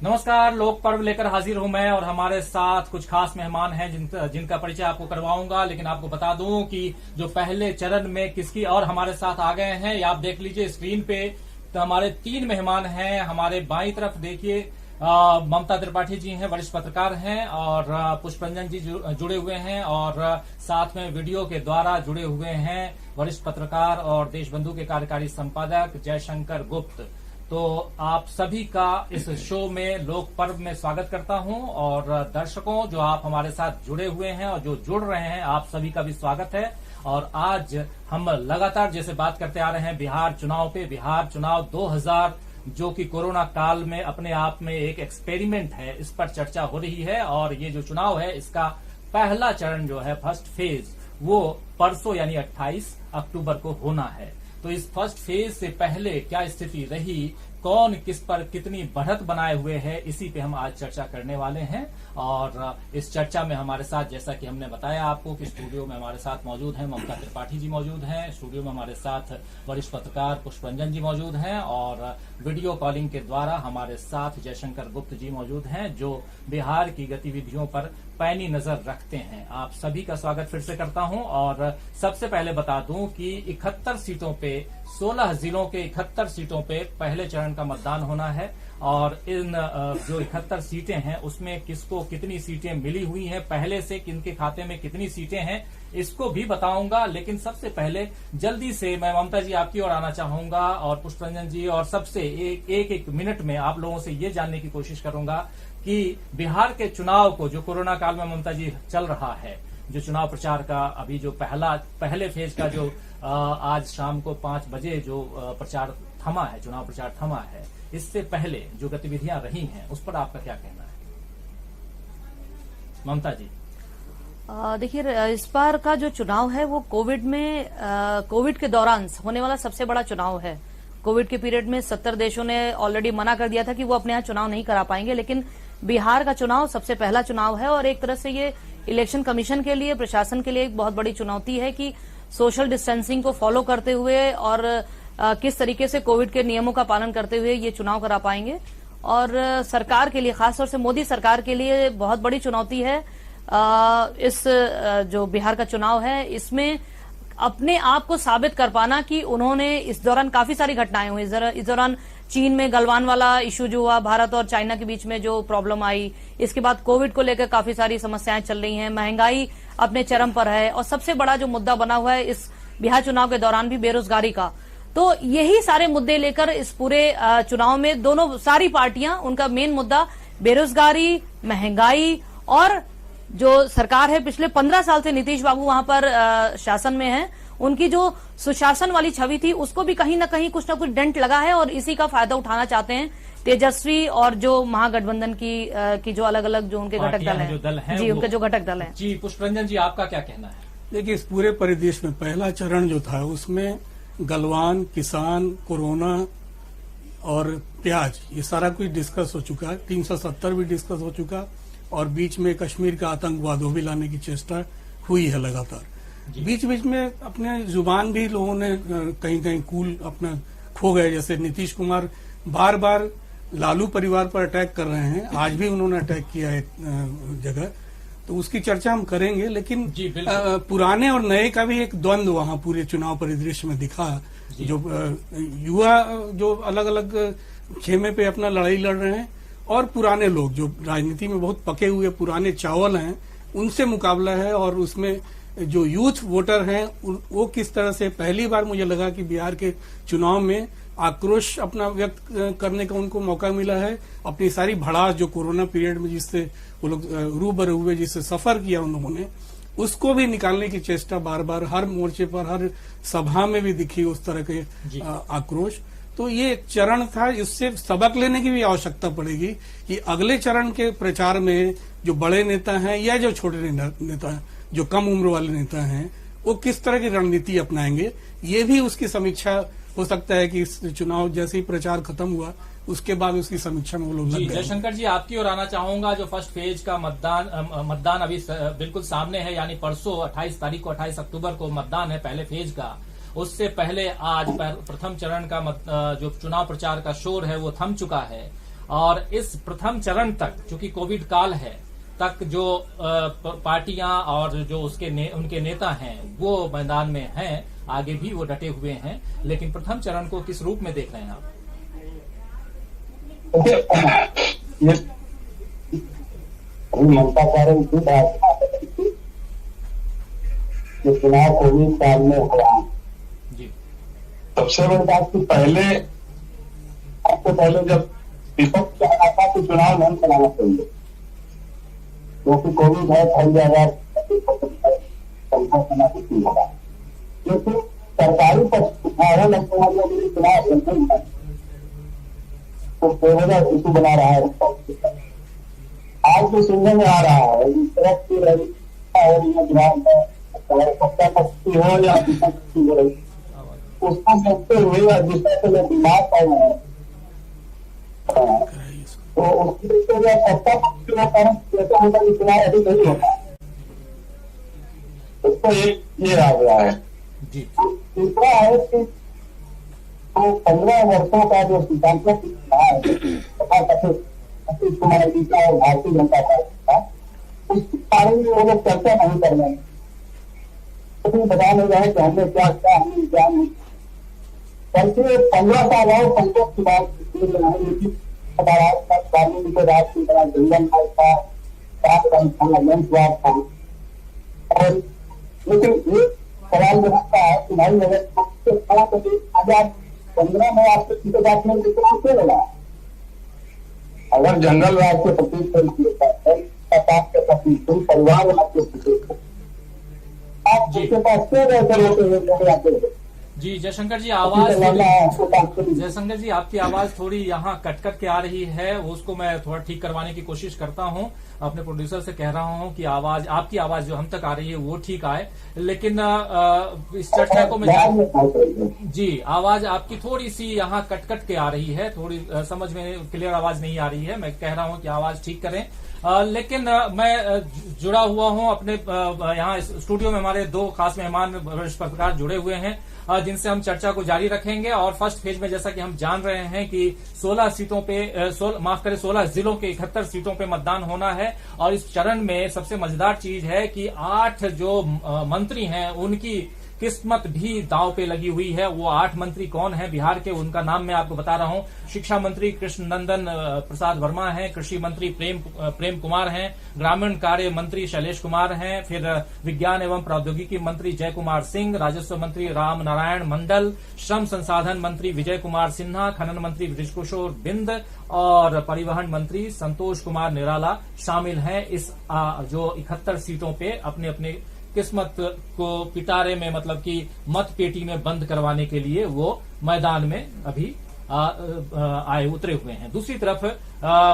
नमस्कार, लोक पर्व लेकर हाजिर हूं मैं और हमारे साथ कुछ खास मेहमान हैं जिनका परिचय आपको करवाऊंगा। लेकिन आपको बता दूं कि जो पहले चरण में किसकी और हमारे साथ आ गए हैं, ये आप देख लीजिए स्क्रीन पे। तो हमारे 3 मेहमान हैं। हमारे बाईं तरफ देखिए ममता त्रिपाठी जी हैं, वरिष्ठ पत्रकार हैं, और पुष्परंजन जी जुड़े हुए हैं, और साथ में वीडियो के द्वारा जुड़े हुए हैं वरिष्ठ पत्रकार और देशबंधु के कार्यकारी संपादक जयशंकर गुप्त। तो आप सभी का इस शो में लोक पर्व में स्वागत करता हूं, और दर्शकों जो आप हमारे साथ जुड़े हुए हैं और जो जुड़ रहे हैं, आप सभी का भी स्वागत है। और आज हम लगातार जैसे बात करते आ रहे हैं बिहार चुनाव पे। बिहार चुनाव 2000 जो कि कोरोना काल में अपने आप में एक एक्सपेरिमेंट है, इस पर चर्चा हो रही है। और ये जो चुनाव है इसका पहला चरण जो है, फर्स्ट फेज, वो परसों यानी 28 अक्टूबर को होना है। तो इस फर्स्ट फेज से पहले क्या स्थिति रही, कौन किस पर कितनी बढ़त बनाए हुए है, इसी पे हम आज चर्चा करने वाले हैं। और इस चर्चा में हमारे साथ, जैसा कि हमने बताया आपको कि स्टूडियो में हमारे साथ मौजूद हैं ममता त्रिपाठी जी मौजूद हैं, स्टूडियो में हमारे साथ वरिष्ठ पत्रकार पुष्परंजन जी मौजूद हैं, और वीडियो कॉलिंग के द्वारा हमारे साथ जयशंकर गुप्त जी मौजूद हैं, जो बिहार की गतिविधियों पर पैनी नजर रखते हैं। आप सभी का स्वागत फिर से करता हूं। और सबसे पहले बता दूं कि 71 सीटों पे, 16 जिलों के 71 सीटों पे पहले चरण का मतदान होना है। और इन जो 71 सीटें हैं उसमें किसको कितनी सीटें मिली हुई हैं, पहले से किनके खाते में कितनी सीटें हैं, इसको भी बताऊंगा। लेकिन सबसे पहले जल्दी से मैं ममता जी आपकी ओर आना चाहूंगा, और पुष्परंजन जी, और सबसे एक मिनट में आप लोगों से ये जानने की कोशिश करूंगा कि बिहार के चुनाव को, जो कोरोना काल में ममता जी चल रहा है, जो चुनाव प्रचार का अभी जो पहले फेज का जो आज शाम को 5 बजे जो प्रचार थमा है, चुनाव प्रचार थमा है, इससे पहले जो गतिविधियां रही हैं उस पर आपका क्या कहना है ममता जी? देखिए, इस बार का जो चुनाव है वो कोविड के दौरान होने वाला सबसे बड़ा चुनाव है। कोविड के पीरियड में 70 देशों ने ऑलरेडी मना कर दिया था कि वो अपने यहाँ चुनाव नहीं करा पाएंगे, लेकिन बिहार का चुनाव सबसे पहला चुनाव है। और एक तरह से ये इलेक्शन कमीशन के लिए, प्रशासन के लिए एक बहुत बड़ी चुनौती है कि सोशल डिस्टेंसिंग को फॉलो करते हुए और किस तरीके से कोविड के नियमों का पालन करते हुए ये चुनाव करा पाएंगे। और सरकार के लिए, खासतौर से मोदी सरकार के लिए बहुत बड़ी चुनौती है इस जो बिहार का चुनाव है, इसमें अपने आप को साबित कर पाना कि उन्होंने इस दौरान काफी सारी घटनाएं हुई। इस दौरान चीन में गलवान वाला इश्यू जो हुआ, भारत और चाइना के बीच में जो प्रॉब्लम आई, इसके बाद कोविड को लेकर काफी सारी समस्याएं चल रही हैं, महंगाई अपने चरम पर है, और सबसे बड़ा जो मुद्दा बना हुआ है इस बिहार चुनाव के दौरान भी बेरोजगारी का। तो यही सारे मुद्दे लेकर इस पूरे चुनाव में दोनों सारी पार्टियां, उनका मेन मुद्दा बेरोजगारी, महंगाई, और जो सरकार है पिछले 15 साल से नीतीश बाबू वहां पर शासन में है, उनकी जो सुशासन वाली छवि थी उसको भी कहीं ना कुछ डेंट लगा है, और इसी का फायदा उठाना चाहते हैं तेजस्वी और जो महागठबंधन की जो अलग अलग जो उनके घटक दल हैं जी, उनके जो घटक दल हैं जी। पुष्परंजन जी, आपका क्या कहना है? देखिए, इस पूरे परिदृश्य में पहला चरण जो था उसमें गलवान, किसान, कोरोना और प्याज, ये सारा कुछ डिस्कस हो चुका है। 370 भी डिस्कस हो चुका, और बीच में कश्मीर का आतंकवाद भी लाने की चेष्टा हुई है लगातार। बीच बीच में अपने जुबान भी लोगों ने कहीं कूल अपना खो गए। जैसे नीतीश कुमार बार बार लालू परिवार पर अटैक कर रहे हैं, आज भी उन्होंने अटैक किया है जगह, तो उसकी चर्चा हम करेंगे। लेकिन पुराने और नए का भी एक द्वंद्व वहां पूरे चुनाव परिदृश्य में दिखा। जो युवा जो अलग अलग खेमे पे अपना लड़ाई लड़ रहे हैं, और पुराने लोग जो राजनीति में बहुत पके हुए पुराने चावल हैं, उनसे मुकाबला है। और उसमें जो यूथ वोटर हैं वो किस तरह से, पहली बार मुझे लगा कि बिहार के चुनाव में आक्रोश अपना व्यक्त करने का उनको मौका मिला है। अपनी सारी भड़ास जो कोरोना पीरियड में जिससे वो लोग रूबरू हुए, जिससे सफर किया उन्होंने, उसको भी निकालने की चेष्टा बार बार हर मोर्चे पर, हर सभा में भी दिखी उस तरह के आक्रोश। तो ये एक चरण था, इससे सबक लेने की भी आवश्यकता पड़ेगी कि अगले चरण के प्रचार में जो बड़े नेता हैं या जो छोटे नेता हैं, जो कम उम्र वाले नेता हैं, वो किस तरह की रणनीति अपनाएंगे। ये भी उसकी समीक्षा हो सकता है कि इस चुनाव जैसे ही प्रचार खत्म हुआ उसके बाद उसकी समीक्षा में वो लोग लग गए। जयशंकर जी, आपकी ओर आना चाहूंगा। जो फर्स्ट फेज का मतदान अभी बिल्कुल सामने है, यानी परसों 28 तारीख को, 28 अक्टूबर को मतदान है पहले फेज का। उससे पहले आज प्रथम चरण का जो चुनाव प्रचार का शोर है वो थम चुका है। और इस प्रथम चरण तक, चूंकि कोविड काल है, तक जो पार्टियां और जो उनके नेता हैं वो मैदान में हैं, आगे भी वो डटे हुए हैं, लेकिन प्रथम चरण को किस रूप में देख रहे हैं आप? ममता जो चुनाव कोविड काल में हुआ जी, सबसे बड़ी बात कि पहले जब विपक्ष चाहता था कि चुनाव नहीं कराना चाहिए क्योंकि कोविड है, फैल जाएगा, संख्या नहीं होगा, लेकिन सरकारी पक्ष लगता है चुनाव नहीं है तो बेवजह इशू बना रहा है। आज जो सुनने में आ रहा है इस तरह की चुनाव में सत्ता पक्षी हो या विपक्षी हो रही, उसको देखते हुए या जिस तरह से लोग बीमार पड़ रहे हैं तो उसके लिए सत्ता पक्षी का कारण ऐसा होगा कि चुनाव अभी नहीं होगा, उसको एक ये आ गया है। तीसरा है कि तो 15 वर्षों का जो सिद्धांतक रहा है तथा सतीश कुमार जी का और भारतीय जनता पार्टी का, उसके बारे में वो लोग चर्चा नहीं कर रहे हैं, तो बता नहीं रहे कि हमने क्या किया, हमने क्या नहीं, बल्कि 15 साल और संतोष की बात वाल्मीकि के राज की तरह जंगल था, था, और लेकिन ये सवाल में रखता है कि भाई अगर 15 में आपके सीधे बात में चुनाव क्यों लगा? अगर जंगल राज के प्रतीक परिवार राज के प्रतीक आप जिसके पास क्यों रहते जी जयशंकर जी, जयशंकर जी आपकी आवाज थोड़ी यहाँ कट के आ रही है, उसको मैं थोड़ा ठीक करवाने की कोशिश करता हूँ। अपने प्रोड्यूसर से कह रहा हूँ कि आपकी आवाज जो हम तक आ रही है वो ठीक आए, लेकिन इस चर्चा को मैं जी आवाज आपकी थोड़ी सी यहाँ कट के आ रही है, थोड़ी समझ में क्लियर आवाज नहीं आ रही है। मैं कह रहा हूँ कि आवाज ठीक करें, लेकिन मैं जुड़ा हुआ हूँ अपने यहाँ स्टूडियो में हमारे दो खास मेहमान वरिष्ठ पत्रकार जुड़े हुए हैं जिनसे हम चर्चा को जारी रखेंगे। और फर्स्ट फेज में जैसा कि हम जान रहे हैं कि 16 सीटों पे 16 जिलों के 71 सीटों पे मतदान होना है, और इस चरण में सबसे मजेदार चीज है कि 8 जो मंत्री हैं उनकी किस्मत भी दांव पे लगी हुई है। वो 8 मंत्री कौन हैं बिहार के, उनका नाम मैं आपको बता रहा हूं। शिक्षा मंत्री कृष्ण नंदन प्रसाद वर्मा हैं, कृषि मंत्री प्रेम कुमार हैं, ग्रामीण कार्य मंत्री शैलेश कुमार हैं, फिर विज्ञान एवं प्रौद्योगिकी मंत्री जय कुमार सिंह, राजस्व मंत्री राम नारायण मंडल, श्रम संसाधन मंत्री विजय कुमार सिन्हा, खनन मंत्री बृजकिशोर बिंद और परिवहन मंत्री संतोष कुमार निराला शामिल हैं। इस जो 71 सीटों पे अपने अपने किस्मत को पिटारे में, मतलब कि मत पेटी में बंद करवाने के लिए वो मैदान में अभी उतरे हुए हैं। दूसरी तरफ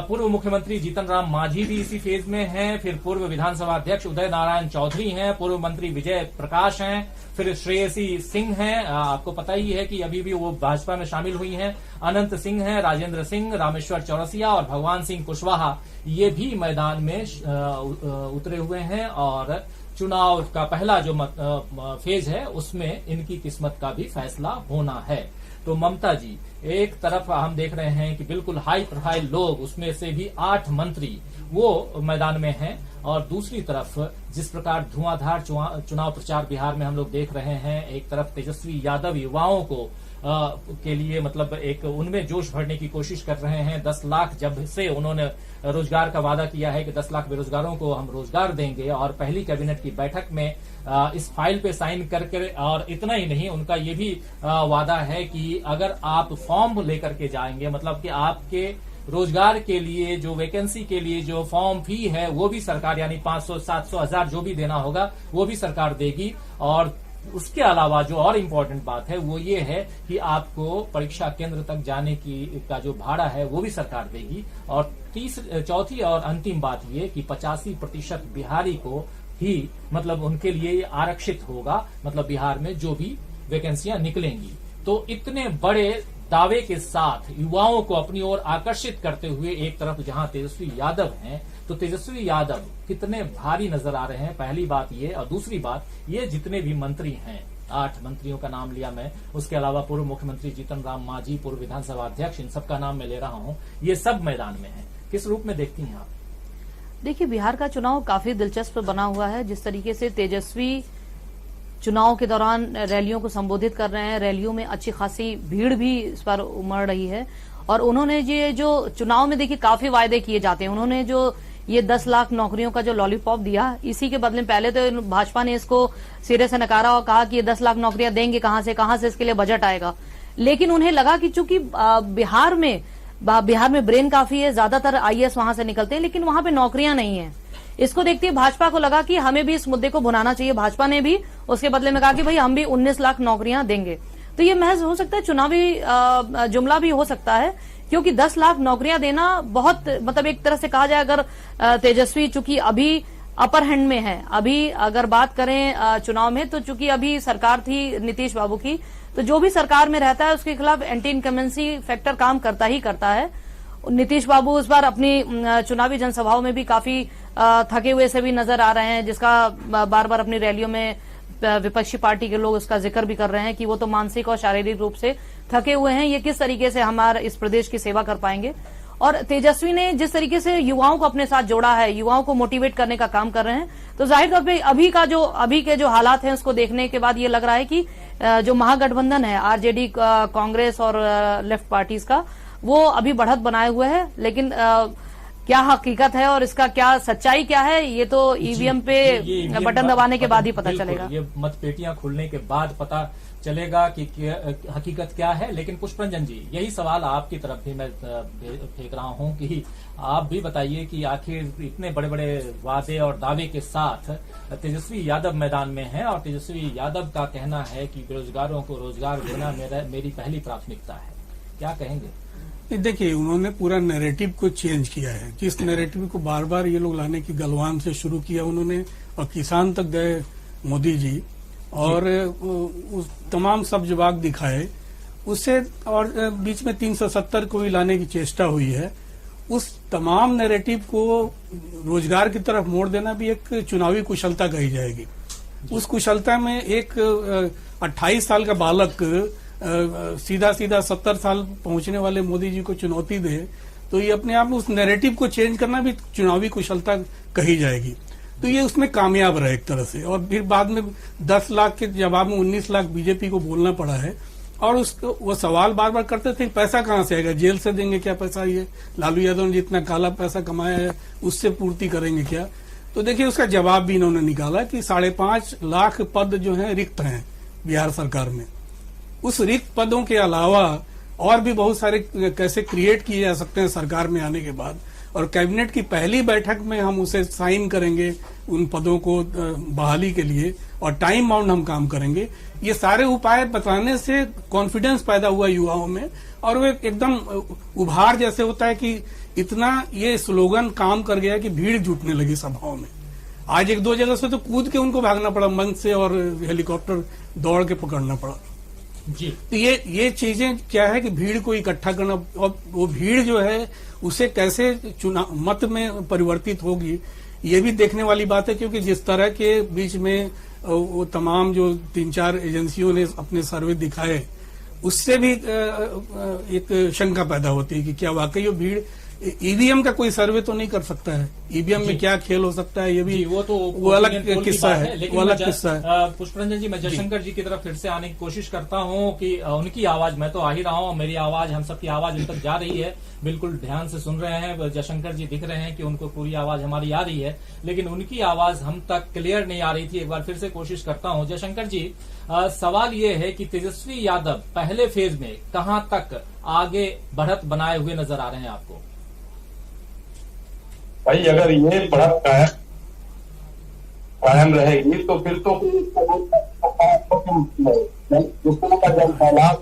पूर्व मुख्यमंत्री जीतन राम मांझी भी इसी फेज में हैं, फिर पूर्व विधानसभा अध्यक्ष उदय नारायण चौधरी हैं, पूर्व मंत्री विजय प्रकाश हैं, फिर श्रेयसी सिंह हैं, आपको पता ही है कि अभी भी वो भाजपा में शामिल हुई हैं, अनंत सिंह हैं, राजेंद्र सिंह, रामेश्वर चौरसिया और भगवान सिंह कुशवाहा, ये भी मैदान में उतरे हुए हैं। और चुनाव का पहला जो फेज है उसमें इनकी किस्मत का भी फैसला होना है। तो ममता जी, एक तरफ हम देख रहे हैं कि बिल्कुल हाई प्रोफाइल लोग, उसमें से भी 8 मंत्री वो मैदान में हैं, और दूसरी तरफ जिस प्रकार धुआंधार चुनाव प्रचार बिहार में हम लोग देख रहे हैं, एक तरफ तेजस्वी यादव युवाओं को के लिए मतलब एक उनमें जोश भरने की कोशिश कर रहे हैं। 10 लाख जब से उन्होंने रोजगार का वादा किया है कि 10 लाख बेरोजगारों को हम रोजगार देंगे, और पहली कैबिनेट की बैठक में इस फाइल पे साइन करके, और इतना ही नहीं, उनका ये भी वादा है कि अगर आप फॉर्म लेकर के जाएंगे, मतलब कि आपके रोजगार के लिए जो वैकेंसी के लिए जो फॉर्म फी है वो भी सरकार, यानी 500, 700, 1000 जो भी देना होगा वो भी सरकार देगी। और उसके अलावा जो और इम्पोर्टेंट बात है वो ये है कि आपको परीक्षा केंद्र तक जाने का जो भाड़ा है वो भी सरकार देगी। और चौथी और अंतिम बात ये कि 85% बिहारी को ही मतलब उनके लिए आरक्षित होगा, मतलब बिहार में जो भी वैकेंसियां निकलेंगी। तो इतने बड़े दावे के साथ युवाओं को अपनी ओर आकर्षित करते हुए एक तरफ जहां तेजस्वी यादव हैं, तो तेजस्वी यादव कितने भारी नजर आ रहे हैं, पहली बात ये। और दूसरी बात ये, जितने भी मंत्री हैं 8 मंत्रियों का नाम लिया मैं, उसके अलावा पूर्व मुख्यमंत्री जीतन राम मांझी, पूर्व विधानसभा अध्यक्ष, इन सबका नाम मैं ले रहा हूं। ये सब मैदान में है, किस रूप में देखती हैं आप? देखिए, बिहार का चुनाव काफी दिलचस्प बना हुआ है। जिस तरीके से तेजस्वी चुनाव के दौरान रैलियों को संबोधित कर रहे हैं, रैलियों में अच्छी खासी भीड़ भी इस बार उमड़ रही है। और उन्होंने ये जो चुनाव में देखिए काफी वायदे किए जाते हैं, उन्होंने जो ये 10 लाख नौकरियों का जो लॉलीपॉप दिया, इसी के बदले में पहले तो भाजपा ने इसको सिरे से नकारा और कहा कि ये 10 लाख नौकरियां देंगे कहां से इसके लिए बजट आएगा। लेकिन उन्हें लगा कि चूंकि बिहार में ब्रेन काफी है, ज्यादातर आईएएस वहां से निकलते हैं, लेकिन वहां पे नौकरियां नहीं है। इसको देखते ही भाजपा को लगा कि हमें भी इस मुद्दे को भुनाना चाहिए। भाजपा ने भी उसके बदले में कहा कि भाई हम भी 19 लाख नौकरियां देंगे। तो ये महज हो सकता है चुनावी जुमला भी हो सकता है, क्योंकि 10 लाख नौकरियां देना बहुत, मतलब एक तरह से कहा जाए, अगर तेजस्वी चूंकि अभी अपर हैंड में है, अभी अगर बात करें चुनाव में, तो चूंकि अभी सरकार थी नीतीश बाबू की, तो जो भी सरकार में रहता है उसके खिलाफ एंटी इनकमेंसी फैक्टर काम करता ही करता है। नीतीश बाबू इस बार अपनी चुनावी जनसभाओं में भी काफी थके हुए से भी नजर आ रहे हैं, जिसका बार बार अपनी रैलियों में विपक्षी पार्टी के लोग उसका जिक्र भी कर रहे हैं कि वो तो मानसिक और शारीरिक रूप से थके हुए हैं, ये किस तरीके से हमारे इस प्रदेश की सेवा कर पाएंगे। और तेजस्वी ने जिस तरीके से युवाओं को अपने साथ जोड़ा है, युवाओं को मोटिवेट करने का काम कर रहे हैं, तो जाहिर तौर पे अभी के जो हालात हैं उसको देखने के बाद ये लग रहा है कि जो महागठबंधन है आरजेडी, कांग्रेस और लेफ्ट पार्टीज का, वो अभी बढ़त बनाए हुए है। लेकिन क्या हकीकत है और इसका क्या सच्चाई क्या है, ये तो ईवीएम पे बटन दबाने के बाद ही पता चलेगा। ये मतपेटियां खुलने के बाद पता चलेगा कि हकीकत क्या है। लेकिन पुष्परंजन जी, यही सवाल आपकी तरफ भी मैं फेंक रहा हूं कि आप भी बताइए कि आखिर इतने बड़े बड़े वादे और दावे के साथ तेजस्वी यादव मैदान में हैं और तेजस्वी यादव का कहना है कि बेरोजगारों को रोजगार देना मेरी पहली प्राथमिकता है, क्या कहेंगे? देखिए, उन्होंने पूरा नैरेटिव को चेंज किया है। जिस नैरेटिव को बार बार ये लोग लाने की गलवान से शुरू किया उन्होंने, और किसान तक गए मोदी जी, और उस तमाम सब जवाब दिखाए उससे, और बीच में 370 को भी लाने की चेष्टा हुई है। उस तमाम नैरेटिव को रोजगार की तरफ मोड़ देना भी एक चुनावी कुशलता कही जाएगी। उस कुशलता में एक 28 साल का बालक सीधा 70 साल पहुंचने वाले मोदी जी को चुनौती दे, तो ये अपने आप में उस नैरेटिव को चेंज करना भी चुनावी कुशलता कही जाएगी। तो ये उसमें कामयाब रहा एक तरह से। और फिर बाद में 10 लाख के जवाब में 19 लाख बीजेपी को बोलना पड़ा है। और उसको वो सवाल बार बार करते थे, पैसा कहां से आएगा, जेल से देंगे क्या पैसा, ये लालू यादव ने जितना काला पैसा कमाया है उससे पूर्ति करेंगे क्या? तो देखिए, उसका जवाब भी इन्होंने निकाला कि 5.5 लाख पद जो हैं रिक्त हैं बिहार सरकार में। उस रिक्त पदों के अलावा और भी बहुत सारे कैसे क्रिएट किए जा सकते हैं सरकार में आने के बाद, और कैबिनेट की पहली बैठक में हम उसे साइन करेंगे उन पदों को बहाली के लिए, और टाइम बाउंड हम काम करेंगे। ये सारे उपाय बताने से कॉन्फिडेंस पैदा हुआ युवाओं में, और वो एकदम उभार जैसे होता है कि इतना ये स्लोगन काम कर गया कि भीड़ जुटने लगी सभाओं में। आज 1-2 जगह से तो कूद के उनको भागना पड़ा, मंच से, और हेलीकॉप्टर दौड़ के पकड़ना पड़ा जी। तो ये चीजें क्या है कि भीड़ को इकट्ठा करना, और वो भीड़ जो है उसे कैसे चुनाव मत में परिवर्तित होगी, ये भी देखने वाली बात है। क्योंकि जिस तरह के बीच में वो तमाम जो 3-4 एजेंसियों ने अपने सर्वे दिखाए, उससे भी एक शंका पैदा होती है कि क्या वाकई वो भीड़, ईवीएम का कोई सर्वे तो नहीं कर सकता है, ईवीएम में क्या खेल हो सकता है, ये भी वो अलग किस्सा है, वो अलग किस्सा है। पुष्परंजन जी, मैं जयशंकर जी की तरफ फिर से आने की कोशिश करता हूं कि उनकी आवाज, मैं तो आ ही रहा हूं, मेरी आवाज, हम सबकी आवाज उन तक जा रही है, बिल्कुल ध्यान से सुन रहे हैं। जयशंकर जी दिख रहे हैं कि उनको पूरी आवाज हमारी आ रही है, लेकिन उनकी आवाज हम तक क्लियर नहीं आ रही थी। एक बार फिर से कोशिश करता हूं। जयशंकर जी, सवाल ये है कि तेजस्वी यादव पहले फेज में कहां तक आगे बढ़त बनाए हुए नजर आ रहे हैं आपको? भाई, अगर ये बढ़त कायम रहेगी तो फिर तो जब हालात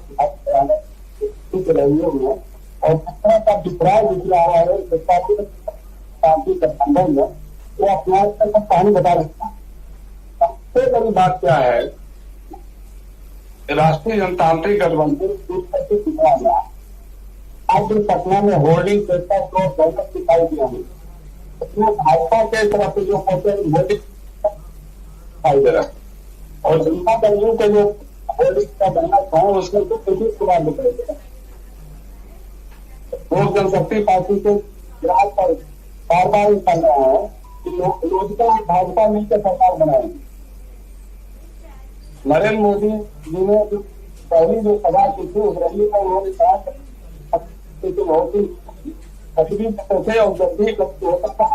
और का विपराय दिख रहा है पार्टी गठबंधन में, वो अपना कहानी बता रहा है। सबसे बड़ी बात क्या है, राष्ट्रीय जनतांत्रिक गठबंधन आज पटना में होर्डिंग पेपर को गलत दिखाई दिया है, उसमें भाजपा के तरफ से जो दिखाई दे रहा है, और जनता दल के जो का बनना था उसमें तो नीतीश कुमार निकल गया। लोक जनशक्ति पार्टी के विराट पर बार बार कर रहा है कि लोजपा भाजपा मिलकर सरकार बनाएंगे। नरेंद्र मोदी जी ने जो पहली जो सभा की थी उस रैली में उन्होंने कहा कि बहुत ही तकलीफ थे और जब भी होता था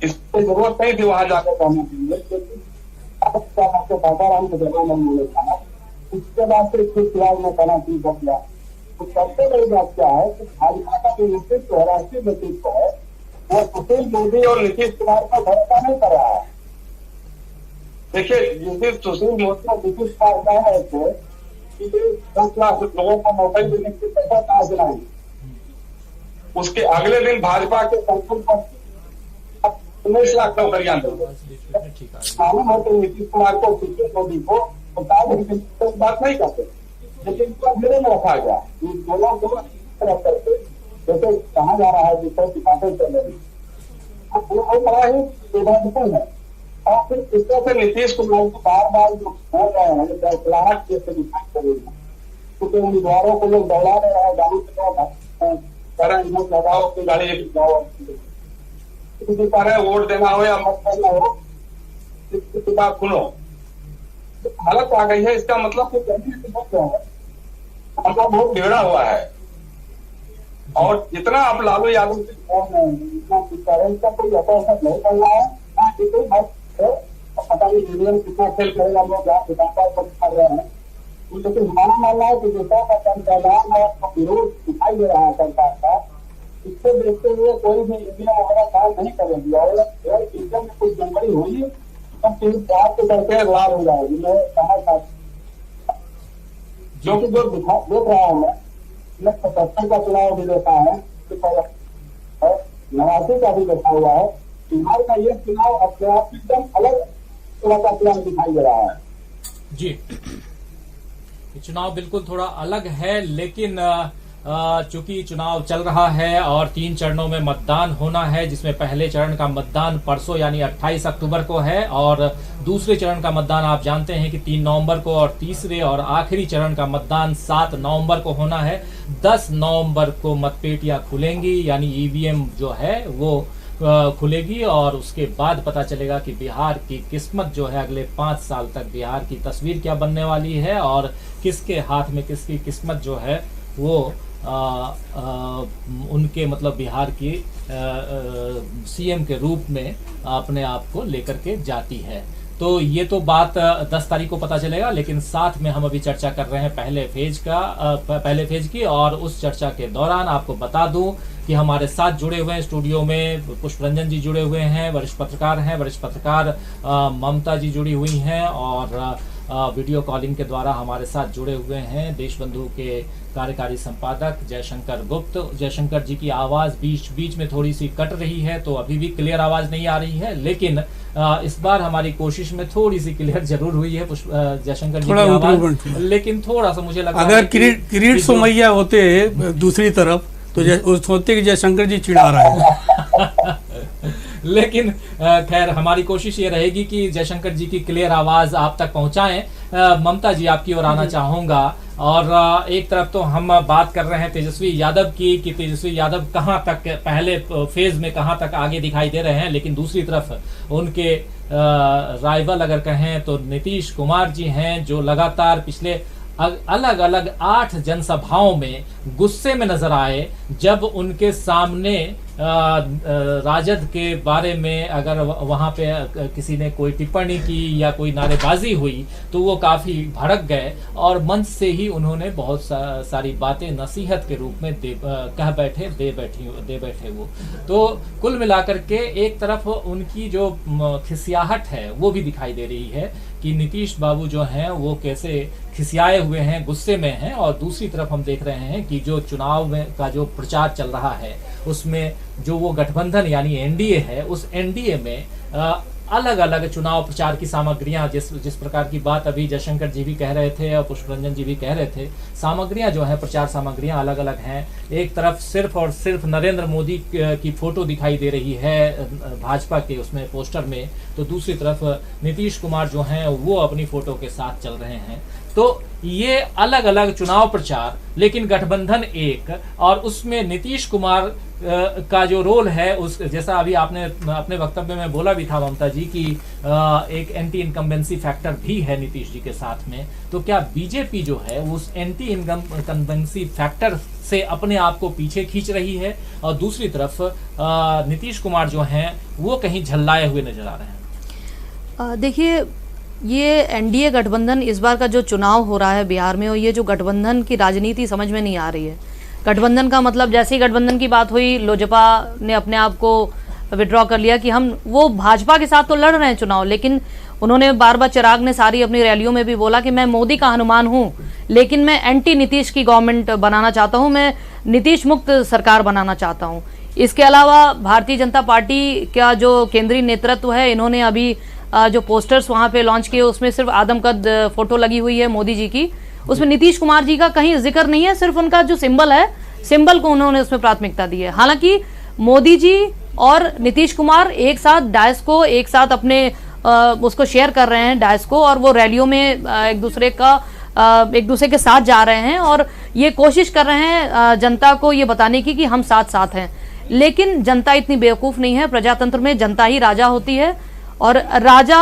इसकी जरूरत नहीं थी वहां जाकर कहने के लिए, आपको सासाराम के जगह ने कहा। उसके बाद फिर फिलहाल में कहना शुरू कर दिया। तो सबसे बड़ी बात क्या है कि भाजपा का जो नेतृत्व है, राष्ट्रीय नेतृत्व है, वो सुशील मोदी और नीतीश कुमार का भरोसा नहीं कर रहा है। देखिए, जिस दिन सुशील मोदी और नीतीश कुमार कह रहे थे कि 10 लाख लोगों को मोबाइल देने के पैसा कहा दिलाएंगे, उसके अगले दिन भाजपा के संसद पर 19 लाख नौकरियां देंगे। मालूम है कि नीतीश कुमार को, सुशील मोदी को बात नहीं करते, लेकिन इसको घेरे में रखा गया। दोनों को तरफ करके जैसे कहा जा रहा है जिस की बातें चल रही वो बड़ा ही दुर्भाग्यपूर्ण है। और फिर इस तरह से नीतीश कुमार को बार बार जो हो रहे हैं दौड़ाहट जैसे दिखाई दे रही है, क्योंकि उम्मीदवारों को लोग दौड़ा रहे हैं, गाड़ी से करें वोट लगाओ कि गाड़ी जाओ, किसी पर वोट देना हो या मत करना हो, इसकी बात सुनो। हालत आ गई है, इसका मतलब बहुत बिगड़ा हुआ है। और जितना आप लालू यादव से इतना कोई असर नहीं कर रहा है, पता नहीं यूनियन कितना खेल करेगा, लोग कर रहे हैं। लेकिन हमारा मानना है कि जैसा का विरोध दिखाई दे रहा है सरकार का, इसको देखते हुए कोई भी इंडिया वगैरह काम नहीं करेगी। और इंडिया में कुछ जनवरी हुई तब प्यार के करके लाभ हो जाएगी। मैं कहा था जो कि जो देख रहा हूँ मैं 77 का चुनाव भी देखा है, 89 का भी देखा हुआ है। बिहार का ये चुनाव अपने आप एकदम अलग तरह का चुनाव दिखाई दे रहा है। जी, चुनाव बिल्कुल थोड़ा अलग है, लेकिन चूंकि चुनाव चल रहा है और 3 चरणों में मतदान होना है, जिसमें पहले चरण का मतदान परसों यानी 28 अक्टूबर को है और दूसरे चरण का मतदान आप जानते हैं कि 3 नवंबर को, और तीसरे और आखिरी चरण का मतदान 7 नवंबर को होना है। 10 नवंबर को मतपेटियां खुलेंगी, यानी ईवीएम जो है वो खुलेगी और उसके बाद पता चलेगा कि बिहार की किस्मत जो है अगले 5 साल तक बिहार की तस्वीर क्या बनने वाली है और किसके हाथ में किसकी किस्मत जो है वो उनके मतलब बिहार की सीएम के रूप में अपने आप को लेकर के जाती है। तो ये तो बात 10 तारीख को पता चलेगा, लेकिन साथ में हम अभी चर्चा कर रहे हैं पहले फेज की। और उस चर्चा के दौरान आपको बता दूं कि हमारे साथ जुड़े हुए हैं स्टूडियो में पुष्परंजन जी जुड़े हुए हैं, वरिष्ठ पत्रकार ममता जी जुड़ी हुई हैं और वीडियो कॉलिंग के द्वारा हमारे साथ जुड़े हुए हैं देशबंधु के कार्यकारी संपादक जयशंकर गुप्त। जयशंकर जी की आवाज बीच बीच में थोड़ी सी कट रही है, तो अभी भी क्लियर आवाज नहीं आ रही है, लेकिन इस बार हमारी कोशिश में थोड़ी सी क्लियर जरूर हुई है जयशंकर जी की आवाज, लेकिन थोड़ा सा मुझे लगा अगर किरीट सोमैया होते दूसरी तरफ तो सोचते कि जयशंकर जी चिढ़ा रहे हैं। लेकिन खैर हमारी कोशिश ये रहेगी कि जयशंकर जी की क्लियर आवाज आप तक पहुंचाएं। ममता जी आपकी ओर आना चाहूंगा। और एक तरफ तो हम बात कर रहे हैं तेजस्वी यादव की कि तेजस्वी यादव कहां तक पहले फेज में कहां तक आगे दिखाई दे रहे हैं, लेकिन दूसरी तरफ उनके राइवल अगर कहें तो नीतीश कुमार जी हैं, जो लगातार पिछले अलग अलग 8 जनसभाओं में गुस्से में नजर आए जब उनके सामने राजद के बारे में अगर वहां पे किसी ने कोई टिप्पणी की या कोई नारेबाजी हुई तो वो काफी भड़क गए और मंच से ही उन्होंने बहुत सारी बातें नसीहत के रूप में दे बैठे वो। तो कुल मिलाकर के एक तरफ उनकी जो खिसियाहट है वो भी दिखाई दे रही है कि नीतीश बाबू जो हैं वो कैसे खिसियाए हुए हैं, गुस्से में हैं, और दूसरी तरफ हम देख रहे हैं कि जो चुनाव में का जो प्रचार चल रहा है उसमें जो वो गठबंधन यानी एनडीए है, उस एनडीए में अलग अलग चुनाव प्रचार की सामग्रियां, जिस प्रकार की बात अभी जयशंकर जी भी कह रहे थे और पुष्परंजन जी भी कह रहे थे, सामग्रियां जो है प्रचार सामग्रियां अलग अलग हैं। एक तरफ सिर्फ और सिर्फ नरेंद्र मोदी की फोटो दिखाई दे रही है भाजपा के उसमें पोस्टर में, तो दूसरी तरफ नीतीश कुमार जो हैं वो अपनी फोटो के साथ चल रहे हैं। तो ये अलग अलग चुनाव प्रचार, लेकिन गठबंधन एक, और उसमें नीतीश कुमार का जो रोल है, उस जैसा अभी आपने अपने वक्तव्य में बोला भी था ममता जी की एक एंटी इनकम्बेंसी फैक्टर भी है नीतीश जी के साथ में, तो क्या बीजेपी जो है उस एंटी इनकम्बेंसी फैक्टर से अपने आप को पीछे खींच रही है, और दूसरी तरफ नीतीश कुमार जो हैं वो कहीं झल्लाए हुए नजर आ रहे हैं? देखिए, ये एनडीए गठबंधन इस बार का जो चुनाव हो रहा है बिहार में, और ये जो गठबंधन की राजनीति समझ में नहीं आ रही है। गठबंधन का मतलब, जैसे ही गठबंधन की बात हुई, लोजपा ने अपने आप को विड्रॉ कर लिया कि हम, वो भाजपा के साथ तो लड़ रहे हैं चुनाव, लेकिन उन्होंने बार बार, चिराग ने सारी अपनी रैलियों में भी बोला कि मैं मोदी का हनुमान हूं, लेकिन मैं एंटी नीतीश की गवर्नमेंट बनाना चाहता हूं, मैं नीतीश मुक्त सरकार बनाना चाहता हूं। इसके अलावा भारतीय जनता पार्टी का जो केंद्रीय नेतृत्व है, इन्होंने अभी जो पोस्टर्स वहां पे लॉन्च किए, उसमें सिर्फ आदमकद फोटो लगी हुई है मोदी जी की, उसमें नीतीश कुमार जी का कहीं जिक्र नहीं है, सिर्फ उनका जो सिंबल है, सिंबल को उन्होंने उसमें प्राथमिकता दी है। हालांकि मोदी जी और नीतीश कुमार एक साथ डायस को, एक साथ अपने उसको शेयर कर रहे हैं डायस को, और वो रैलियों में एक दूसरे के साथ जा रहे हैं, और ये कोशिश कर रहे हैं जनता को ये बताने की कि हम साथ साथ हैं। लेकिन जनता इतनी बेवकूफ नहीं है, प्रजातंत्र में जनता ही राजा होती है, और राजा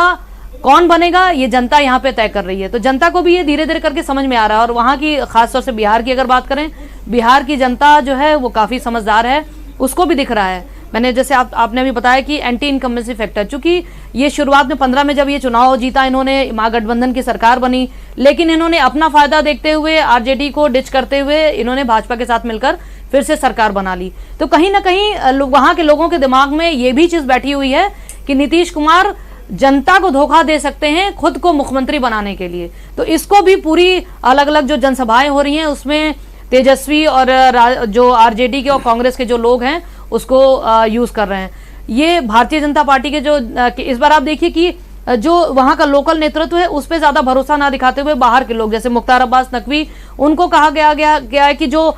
कौन बनेगा ये जनता यहाँ पे तय कर रही है। तो जनता को भी ये धीरे धीरे करके समझ में आ रहा है, और वहाँ की, खासतौर से बिहार की अगर बात करें, बिहार की जनता जो है वो काफी समझदार है, उसको भी दिख रहा है। मैंने जैसे आपने अभी बताया कि एंटी इनकम्बेंसी फैक्टर, चूंकि ये शुरुआत में 15 में जब ये चुनाव जीता इन्होंने, महागठबंधन की सरकार बनी, लेकिन इन्होंने अपना फायदा देखते हुए, आरजेडी को डिच करते हुए, इन्होंने भाजपा के साथ मिलकर फिर से सरकार बना ली। तो कहीं ना कहीं वहां के लोगों के दिमाग में ये भी चीज बैठी हुई है कि नीतीश कुमार जनता को धोखा दे सकते हैं खुद को मुख्यमंत्री बनाने के लिए। तो इसको भी पूरी अलग अलग जो जनसभाएं हो रही हैं, उसमें तेजस्वी और जो आरजेडी के और कांग्रेस के जो लोग हैं उसको यूज कर रहे हैं। ये भारतीय जनता पार्टी के जो इस बार आप देखिए कि जो वहां का लोकल नेतृत्व है उस पर ज्यादा भरोसा ना दिखाते हुए बाहर के लोग, जैसे मुख्तार अब्बास नकवी, उनको कहा गया है कि जो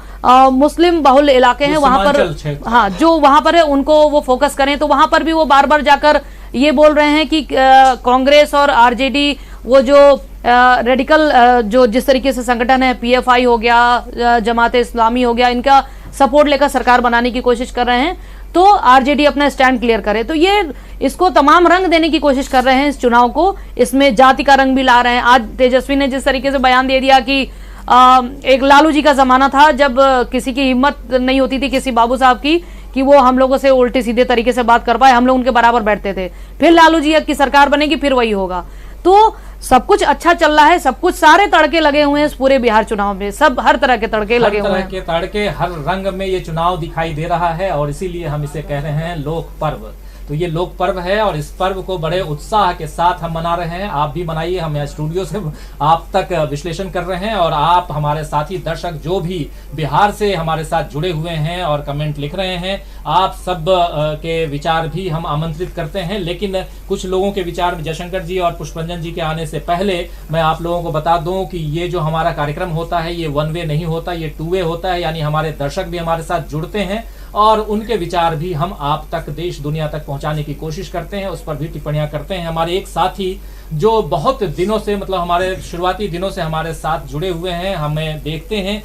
मुस्लिम बहुल इलाके हैं वहां पर, हाँ, जो वहां पर है उनको वो फोकस करें। तो वहां पर भी वो बार बार जाकर ये बोल रहे हैं कि कांग्रेस और आरजेडी, वो जो रेडिकल जो जिस तरीके से संगठन है, पीएफआई हो गया, जमाते इस्लामी हो गया, इनका सपोर्ट लेकर सरकार बनाने की कोशिश कर रहे हैं, तो आरजेडी अपना स्टैंड क्लियर करे। तो ये इसको तमाम रंग देने की कोशिश कर रहे हैं इस चुनाव को, इसमें जाति का रंग भी ला रहे हैं। आज तेजस्वी ने जिस तरीके से बयान दे दिया कि एक लालू जी का जमाना था जब किसी की हिम्मत नहीं होती थी, किसी बाबू साहब की, कि वो हम लोगों से उल्टे सीधे तरीके से बात कर पाए, हम लोग उनके बराबर बैठते थे। फिर लालू जी की सरकार बनेगी, फिर वही होगा। तो सब कुछ अच्छा चल रहा है, सब कुछ, सारे तड़के लगे हुए हैं इस पूरे बिहार चुनाव में, सब हर तरह के तड़के लगे हुए हैं, के तड़के, हर रंग में ये चुनाव दिखाई दे रहा है, और इसीलिए हम इसे कह रहे हैं लोक पर्व। तो ये लोक पर्व है, और इस पर्व को बड़े उत्साह के साथ हम मना रहे हैं। आप भी मनाइए, हम यहाँ स्टूडियो से आप तक विश्लेषण कर रहे हैं, और आप हमारे साथी दर्शक जो भी बिहार से हमारे साथ जुड़े हुए हैं और कमेंट लिख रहे हैं, आप सब के विचार भी हम आमंत्रित करते हैं। लेकिन कुछ लोगों के विचार में, जयशंकर जी और पुष्परंजन जी के आने से पहले मैं आप लोगों को बता दूं कि ये जो हमारा कार्यक्रम होता है ये 1 वे नहीं होता, ये 2 वे होता है। यानी हमारे दर्शक भी हमारे साथ जुड़ते हैं और उनके विचार भी हम आप तक, देश दुनिया तक पहुंचाने की कोशिश करते हैं, उस पर भी टिप्पणियां करते हैं। हमारे एक साथी जो बहुत दिनों से, मतलब हमारे शुरुआती दिनों से हमारे साथ जुड़े हुए हैं, हमें देखते हैं,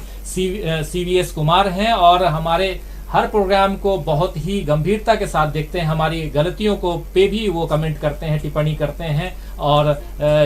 CVS कुमार हैं, और हमारे हर प्रोग्राम को बहुत ही गंभीरता के साथ देखते हैं, हमारी गलतियों को पे भी वो कमेंट करते हैं, टिप्पणी करते हैं, और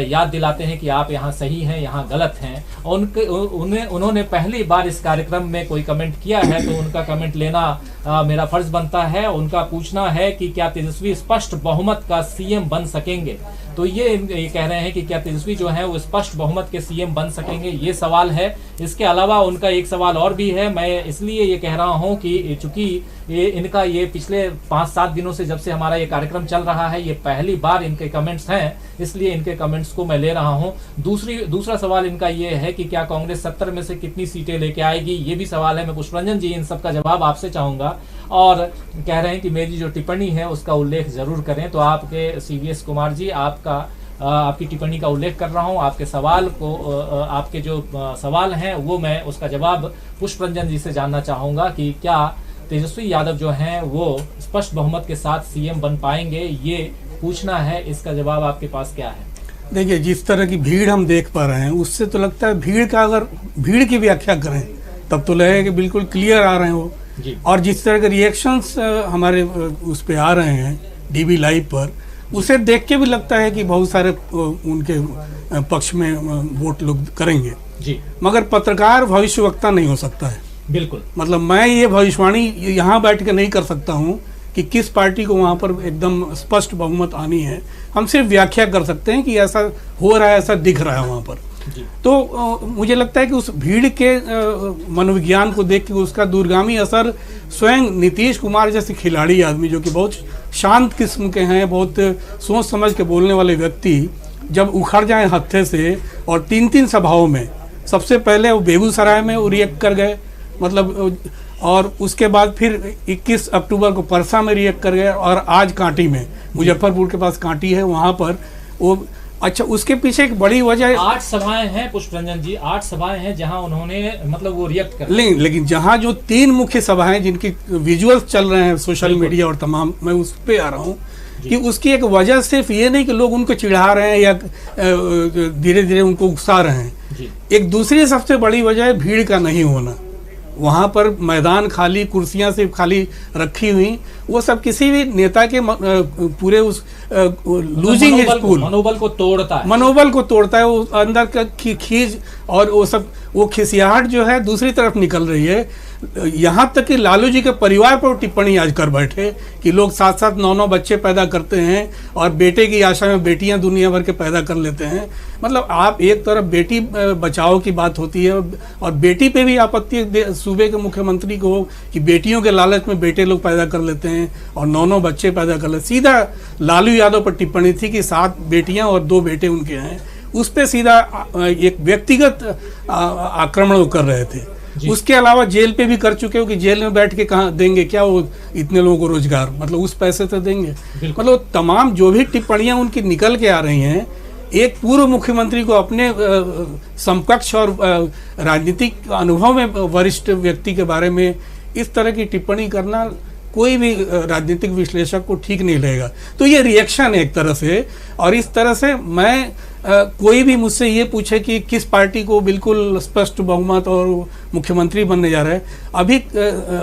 याद दिलाते हैं कि आप यहाँ सही हैं, यहाँ गलत हैं। उन्होंने पहली बार इस कार्यक्रम में कोई कमेंट किया है, तो उनका कमेंट लेना मेरा फर्ज बनता है। उनका पूछना है कि क्या तेजस्वी स्पष्ट बहुमत का सीएम बन सकेंगे। तो ये कह रहे हैं कि क्या तेजस्वी जो है वो स्पष्ट बहुमत के सीएम बन सकेंगे, ये सवाल है। इसके अलावा उनका एक सवाल और भी है, मैं इसलिए ये कह रहा हूँ कि चूंकि ये पिछले 5-7 दिनों से जब से हमारा ये कार्यक्रम चल रहा है, ये पहली बार इनके कमेंट्स हैं, इसलिए इनके कमेंट्स को मैं ले रहा हूं। दूसरा सवाल इनका ये है कि क्या कांग्रेस 70 में से कितनी सीटें लेके आएगी, ये भी सवाल है। मैं पुष्परंजन जी इन सबका जवाब आपसे चाहूंगा, और कह रहे हैं कि मेरी जो टिप्पणी है उसका उल्लेख जरूर करें। तो आपके CVS कुमार जी, आपकी टिप्पणी का उल्लेख कर रहा हूं। आपके सवाल को, आपके जो सवाल हैं वो मैं उसका जवाब पुष्परंजन जी से जानना चाहूंगा कि क्या तेजस्वी यादव जो हैं वो स्पष्ट बहुमत के साथ CM बन पाएंगे, ये पूछना है। इसका जवाब आपके पास क्या है? देखिए, जिस तरह की भीड़ हम देख पा रहे हैं उससे तो लगता है भीड़ का, अगर भीड़ की व्याख्या करें तब तो लगेगा कि बिल्कुल क्लियर आ रहे हैं वो। और जिस तरह के रिएक्शंस हमारे उस पे आ रहे हैं DB लाइव पर, उसे देख के भी लगता है कि बहुत सारे उनके पक्ष में वोट लोग करेंगे जी। मगर पत्रकार भविष्यवक्ता नहीं हो सकता है। बिल्कुल, मतलब मैं ये भविष्यवाणी यहाँ बैठ के नहीं कर सकता हूँ कि किस पार्टी को वहाँ पर एकदम स्पष्ट बहुमत आनी है। हम सिर्फ व्याख्या कर सकते हैं कि ऐसा हो रहा है, ऐसा दिख रहा है वहाँ पर। तो मुझे लगता है कि उस भीड़ के मनोविज्ञान को देख के उसका दूरगामी असर स्वयं नीतीश कुमार जैसे खिलाड़ी आदमी, जो कि बहुत शांत किस्म के हैं, बहुत सोच समझ के बोलने वाले व्यक्ति, जब उखड़ जाए हत्थे से और 3 सभाओं में, सबसे पहले वो बेगूसराय में वो रिएक्ट कर गए, मतलब, और उसके बाद फिर 21 अक्टूबर को परसा में रिएक्ट कर गए, और आज कांटी में, मुजफ्फरपुर के पास कांटी है, वहाँ पर वो। अच्छा, उसके पीछे एक बड़ी वजह 8 सभाएं हैं पुष्परंजन जी, 8 सभाएं हैं जहां उन्होंने मतलब वो रिएक्ट कर। लेकिन जहां जो 3 मुख्य सभाएं जिनकी विजुअल्स चल रहे हैं सोशल मीडिया और तमाम, मैं उस पे आ रहा हूं कि उसकी एक वजह सिर्फ ये नहीं कि लोग उनको चिढ़ा रहे हैं या धीरे धीरे उनको उकसा रहे हैं। एक दूसरी सबसे बड़ी वजह है भीड़ का नहीं होना। वहां पर मैदान खाली, कुर्सियां सिर्फ खाली रखी हुई, वो सब किसी भी नेता के पूरे उस लूजिंग हिज कूल, मनोबल को तोड़ता है, वो अंदर का खींच और वो सब, वो खिसियाहट जो है दूसरी तरफ निकल रही है। यहाँ तक कि लालू जी के परिवार पर टिप्पणी आज कर बैठे कि लोग 7-7, 9-9 बच्चे पैदा करते हैं और बेटे की आशा में बेटियां दुनिया भर के पैदा कर लेते हैं। मतलब आप एक तरफ बेटी बचाओ की बात होती है और बेटी पे भी आपत्ति सूबे के मुख्यमंत्री को हो कि बेटियों के लालच में बेटे लोग पैदा कर लेते हैं और 9-9 बच्चे पैदा कर लेते। सीधा लालू यादव पर टिप्पणी थी कि 7 बेटियां और 2 बेटे उनके हैं। उस पर सीधा एक व्यक्तिगत आक्रमण कर रहे थे। उसके अलावा जेल पे भी कर चुके हो कि जेल में बैठ के कहाँ देंगे क्या वो इतने लोगों को रोजगार, मतलब उस पैसे तो देंगे। मतलब तमाम जो भी टिप्पणियां उनकी निकल के आ रही हैं, एक पूर्व मुख्यमंत्री को अपने समकक्ष और राजनीतिक अनुभव में वरिष्ठ व्यक्ति के बारे में इस तरह की टिप्पणी करना कोई भी राजनीतिक विश्लेषक को ठीक नहीं लगेगा। तो ये रिएक्शन है एक तरह से, और इस तरह से मैं कोई भी मुझसे ये पूछे कि किस पार्टी को बिल्कुल स्पष्ट बहुमत और मुख्यमंत्री बनने जा रहा है, अभी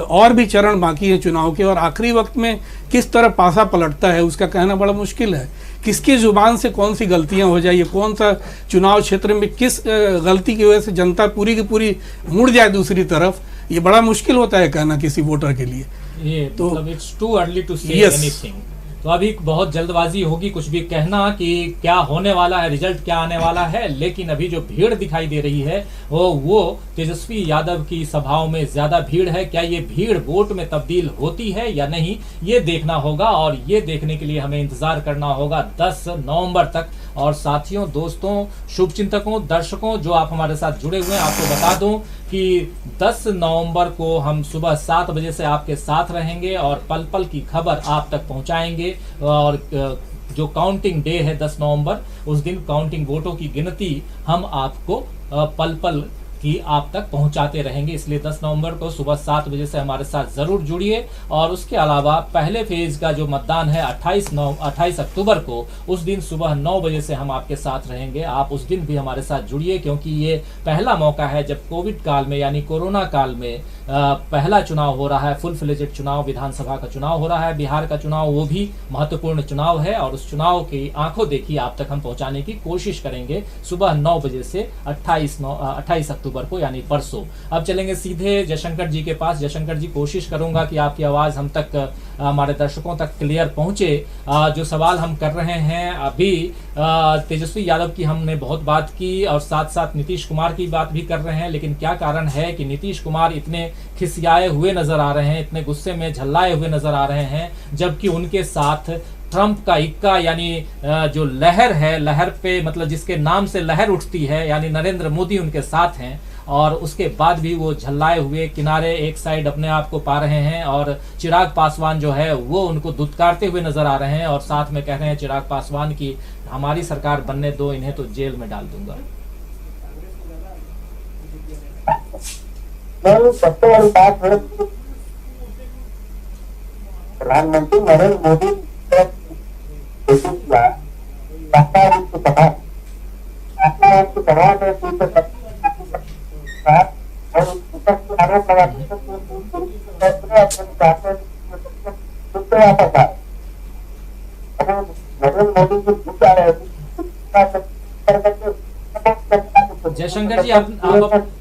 और भी चरण बाकी है चुनाव के, और आखिरी वक्त में किस तरह पासा पलटता है उसका कहना बड़ा मुश्किल है। किसकी जुबान से कौन सी गलतियां हो जाए, कौन सा चुनाव क्षेत्र में किस गलती की वजह से जनता पूरी की पूरी मुड़ जाए दूसरी तरफ, ये बड़ा मुश्किल होता है कहना किसी वोटर के लिए। ये तो मतलब it's too early to say anything. तो अभी बहुत जल्दबाजी होगी कुछ भी कहना कि क्या होने वाला है, रिजल्ट क्या आने वाला है। लेकिन अभी जो भीड़ दिखाई दे रही है वो तेजस्वी यादव की सभाओं में ज्यादा भीड़ है। क्या ये भीड़ वोट में तब्दील होती है या नहीं, ये देखना होगा, और ये देखने के लिए हमें इंतजार करना होगा 10 नवंबर तक। और साथियों, दोस्तों, शुभचिंतकों, दर्शकों जो आप हमारे साथ जुड़े हुए हैं, आपको बता दूं कि 10 नवंबर को हम सुबह 7 बजे से आपके साथ रहेंगे और पल पल की खबर आप तक पहुंचाएंगे। और जो काउंटिंग डे है 10 नवंबर, उस दिन काउंटिंग वोटों की गिनती हम आपको पल पल की आप तक पहुंचाते रहेंगे। इसलिए 10 नवंबर को सुबह 7 बजे से हमारे साथ जरूर जुड़िए। और उसके अलावा पहले फेज का जो मतदान है 28 अक्टूबर को, उस दिन सुबह 9 बजे से हम आपके साथ रहेंगे। आप उस दिन भी हमारे साथ जुड़िए, क्योंकि ये पहला मौका है जब कोविड काल में यानी कोरोना काल में पहला चुनाव हो रहा है, फुल फ्लेजेड चुनाव, विधानसभा का चुनाव हो रहा है, बिहार का चुनाव, वो भी महत्वपूर्ण चुनाव है। और उस चुनाव की आंखों देखी आप तक हम पहुंचाने की कोशिश करेंगे सुबह 9 बजे से 28 अक्टूबर अक्टूबर को, यानी परसों। अब चलेंगे सीधे जयशंकर जी के पास। जयशंकर जी, कोशिश करूंगा कि आपकी आवाज हम तक, हमारे दर्शकों तक क्लियर पहुंचे। जो सवाल हम कर रहे हैं अभी, तेजस्वी यादव की हमने बहुत बात की और साथ साथ नीतीश कुमार की बात भी कर रहे हैं, लेकिन क्या कारण है कि नीतीश कुमार इतने खिसियाए हुए नजर आ रहे हैं, इतने गुस्से में झल्लाए हुए नजर आ रहे हैं, जबकि उनके साथ ट्रंप का इक्का यानी जो लहर है, लहर पे मतलब जिसके नाम से लहर उठती है, यानी नरेंद्र मोदी उनके साथ हैं, और उसके बाद भी वो झल्लाए हुए किनारे एक साइड अपने आप को पा रहे हैं। और चिराग पासवान जो है वो उनको दुत्कारते हुए नजर आ रहे हैं और साथ में कह रहे हैं चिराग पासवान की हमारी सरकार बनने दो, इन्हें तो जेल में डाल दूंगा। सबसे बड़ी बात है प्रधानमंत्री नरेंद्र मोदी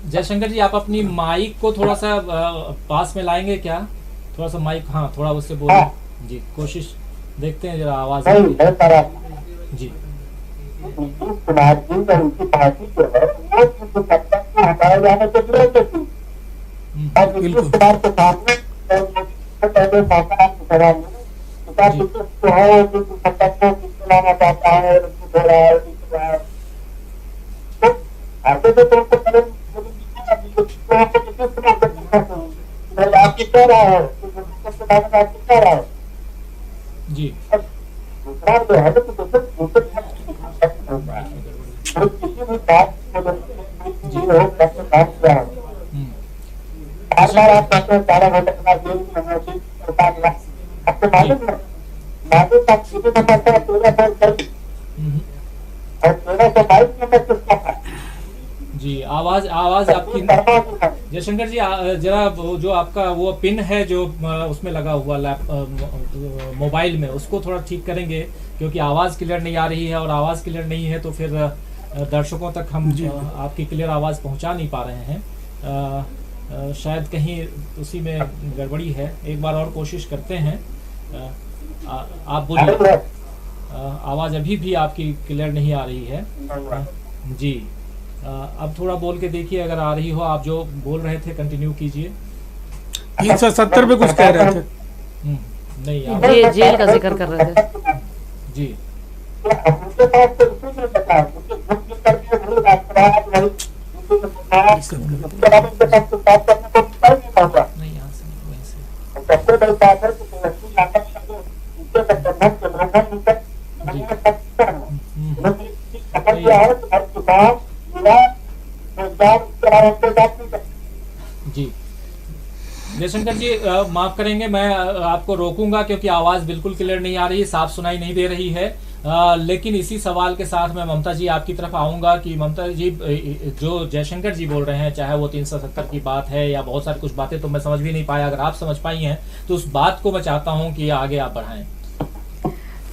जयशंकर जी आप अपनी माइक को थोड़ा सा पास में लाएंगे क्या? थोड़ा सा माइक, हाँ थोड़ा उससे बोलिए जी, कोशिश देखते हैं जरा आवाज जी। कुमार जी और उनकी पार्टी जो है वो हटाए जाने के लिए कुमार के सामने पहले जो है लाना चाहता है, आगे तो आपकी कह रहा है जी। दूसरा जो है किसी भी बात आप कहते हैं 12 घंटे के बाद आपको मालूम है नागरिक का सीधे नंबर 1322 और 1322 नंबर किसका था जी। आवाज आपकी जयशंकर जी, जरा जो आपका वो पिन है जो उसमें लगा हुआ मोबाइल में, उसको थोड़ा ठीक करेंगे क्योंकि आवाज क्लियर नहीं आ रही है, और आवाज क्लियर नहीं है तो फिर दर्शकों तक हम आपकी क्लियर आवाज पहुंचा नहीं पा रहे हैं। शायद कहीं उसी में गड़बड़ी है, एक बार और कोशिश करते हैं। आप बोलिए, आवाज अभी भी आपकी क्लियर नहीं आ रही है जी। अब थोड़ा बोल के देखिए, अगर आ रही हो। आप जो बोल रहे थे कंटिन्यू कीजिए। 370 पे कुछ कह रहे थे। नहीं, आप जेल का जिक्र कर रहे थे जी। नहीं, यहाँ से वहीं से। सबसे बड़ी बात है जी। जयशंकर जी माफ करेंगे, मैं आपको रोकूंगा क्योंकि आवाज बिल्कुल क्लियर नहीं आ रही, साफ सुनाई नहीं दे रही है। लेकिन इसी सवाल के साथ मैं ममता जी आपकी तरफ आऊंगा कि ममता जी, जो जयशंकर जी बोल रहे हैं, चाहे वो 370 की बात है या बहुत सारी कुछ बातें तो मैं समझ भी नहीं पाया, अगर आप समझ पाई हैं तो उस बात को मैं चाहता हूं कि आगे आप बढ़ाएं।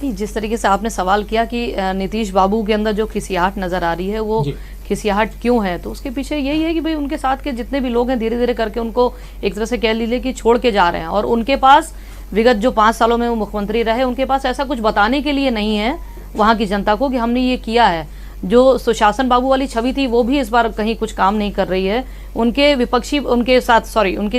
जिस तरीके से आपने सवाल किया कि नीतीश बाबू के अंदर जो खिसियाहट नजर आ रही है वो खिसियाहट क्यों है, तो उसके पीछे यही है कि भाई उनके साथ के जितने भी लोग हैं धीरे धीरे करके उनको एक तरह से कह लीजिए कि छोड़ के जा रहे हैं, और उनके पास विगत जो 5 सालों में वो मुख्यमंत्री रहे उनके पास ऐसा कुछ बताने के लिए नहीं है वहां की जनता को कि हमने ये किया है। जो सुशासन बाबू वाली छवि थी वो भी इस बार कहीं कुछ काम नहीं कर रही है। उनके विपक्षी उनके